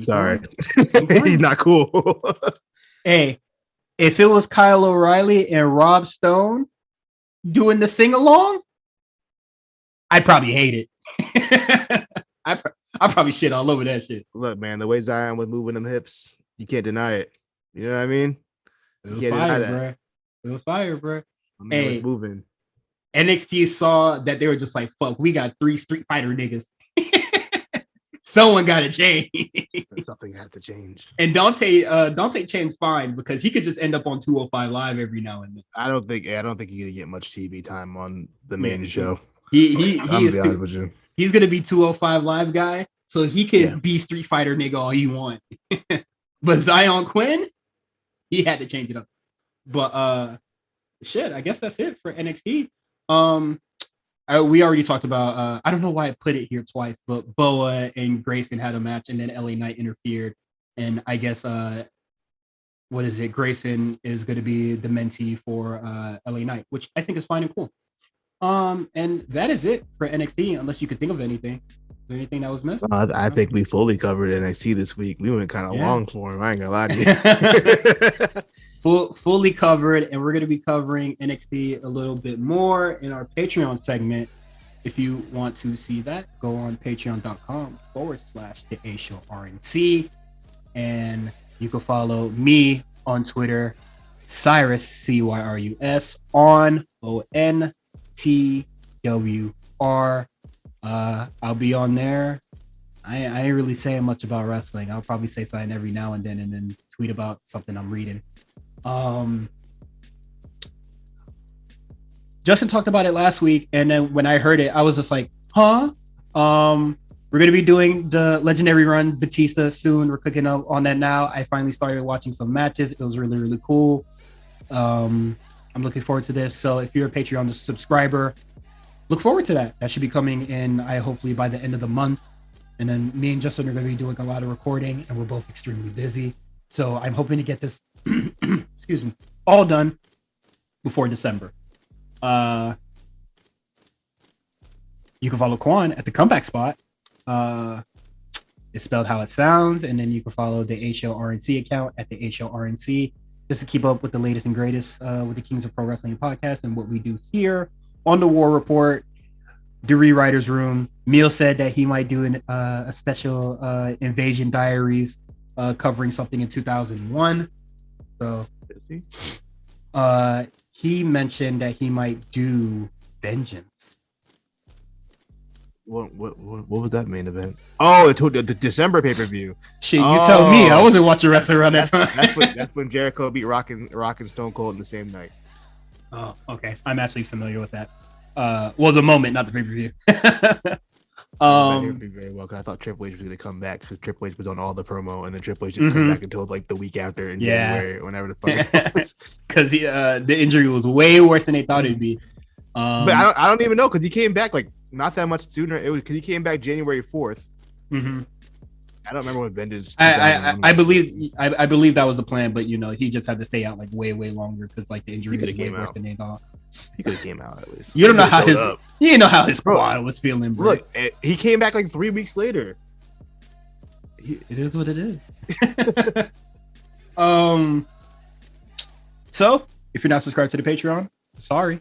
Sorry, he's not cool. Hey, if it was Kyle O'Reilly and Rob Stone doing the sing along, I'd probably hate it. I probably shit all over that shit. Look, man, the way Zion was moving them hips, you can't deny it. You know what I mean? It was fire, bro. It was fire, bro. Hey, was moving. NXT saw that they were just like, fuck, we got 3 Street Fighter niggas. Someone got to change. Something had to change. And Dante Chen's fine because he could just end up on 205 Live every now and then. I don't think you're gonna get much TV time on the main show. He's gonna be 205 Live guy, so he could be Street Fighter nigga all you want. But Zion Quinn, he had to change it up. But shit, I guess that's it for NXT. We already talked about I don't know why I put it here twice, but Boa and Grayson had a match and then LA Knight interfered. And I guess Grayson is gonna be the mentee for LA Knight, which I think is fine and cool. And that is it for NXT, unless you could think of anything. Is there anything that was missed? I think we fully covered NXT this week. We went kind of long for him. I ain't gonna lie to you. Fully covered, and we're going to be covering NXT a little bit more in our Patreon segment. If you want to see that, go on patreon.com/the A Show RNC, and you can follow me on Twitter, Cyrus CYRUS on ONTWR. I'll be on there. I ain't really saying much about wrestling. I'll probably say something every now and then tweet about something I'm reading. Justin talked about it last week, and then when I heard it, I was just like, huh? We're gonna be doing the Legendary Run Batista soon. We're cooking up on that now. I finally started watching some matches. It was really, really cool. I'm looking forward to this. So if you're a Patreon subscriber, look forward to that. That should be coming in, hopefully by the end of the month. And then me and Justin are gonna be doing a lot of recording, and we're both extremely busy. So I'm hoping to get this excuse me, all done before December. You can follow Quan at the Comeback Spot. It's spelled how it sounds, and then you can follow the A Show RNC account at the A Show RNC just to keep up with the latest and greatest with the Kings of Pro Wrestling podcast and what we do here on the War Report, the Rewriters Room. Neil said that he might do a special Invasion Diaries covering something in 2001. So he mentioned that he might do Vengeance. What was that main event? Oh, the December pay-per-view. Shit, you tell me. I wasn't watching wrestling around that time. That's when Jericho beat Rock and Stone Cold in the same night. Oh, okay. I'm actually familiar with that. Well, the moment, not the pay-per-view. Very well, because I thought Triple H was going to come back because Triple H was on all the promo, and then Triple H didn't come back until like the week after in January, whenever the fuck it was. Because the injury was way worse than they thought it'd be. But I don't even know, because he came back like not that much sooner. It was because he came back January 4th. Mm-hmm. I don't remember what Vengeance. I believe that was the plan, but he just had to stay out like way longer because like the injury was way worse than they thought. He could have came out at least. You don't know how his squad was feeling, bro. Look, he came back like 3 weeks later. It is what it is. So if you're not subscribed to the Patreon, sorry.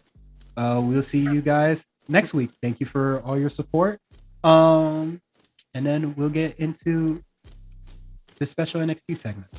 We'll see you guys next week. Thank you for all your support. And then we'll get into the special NXT segment.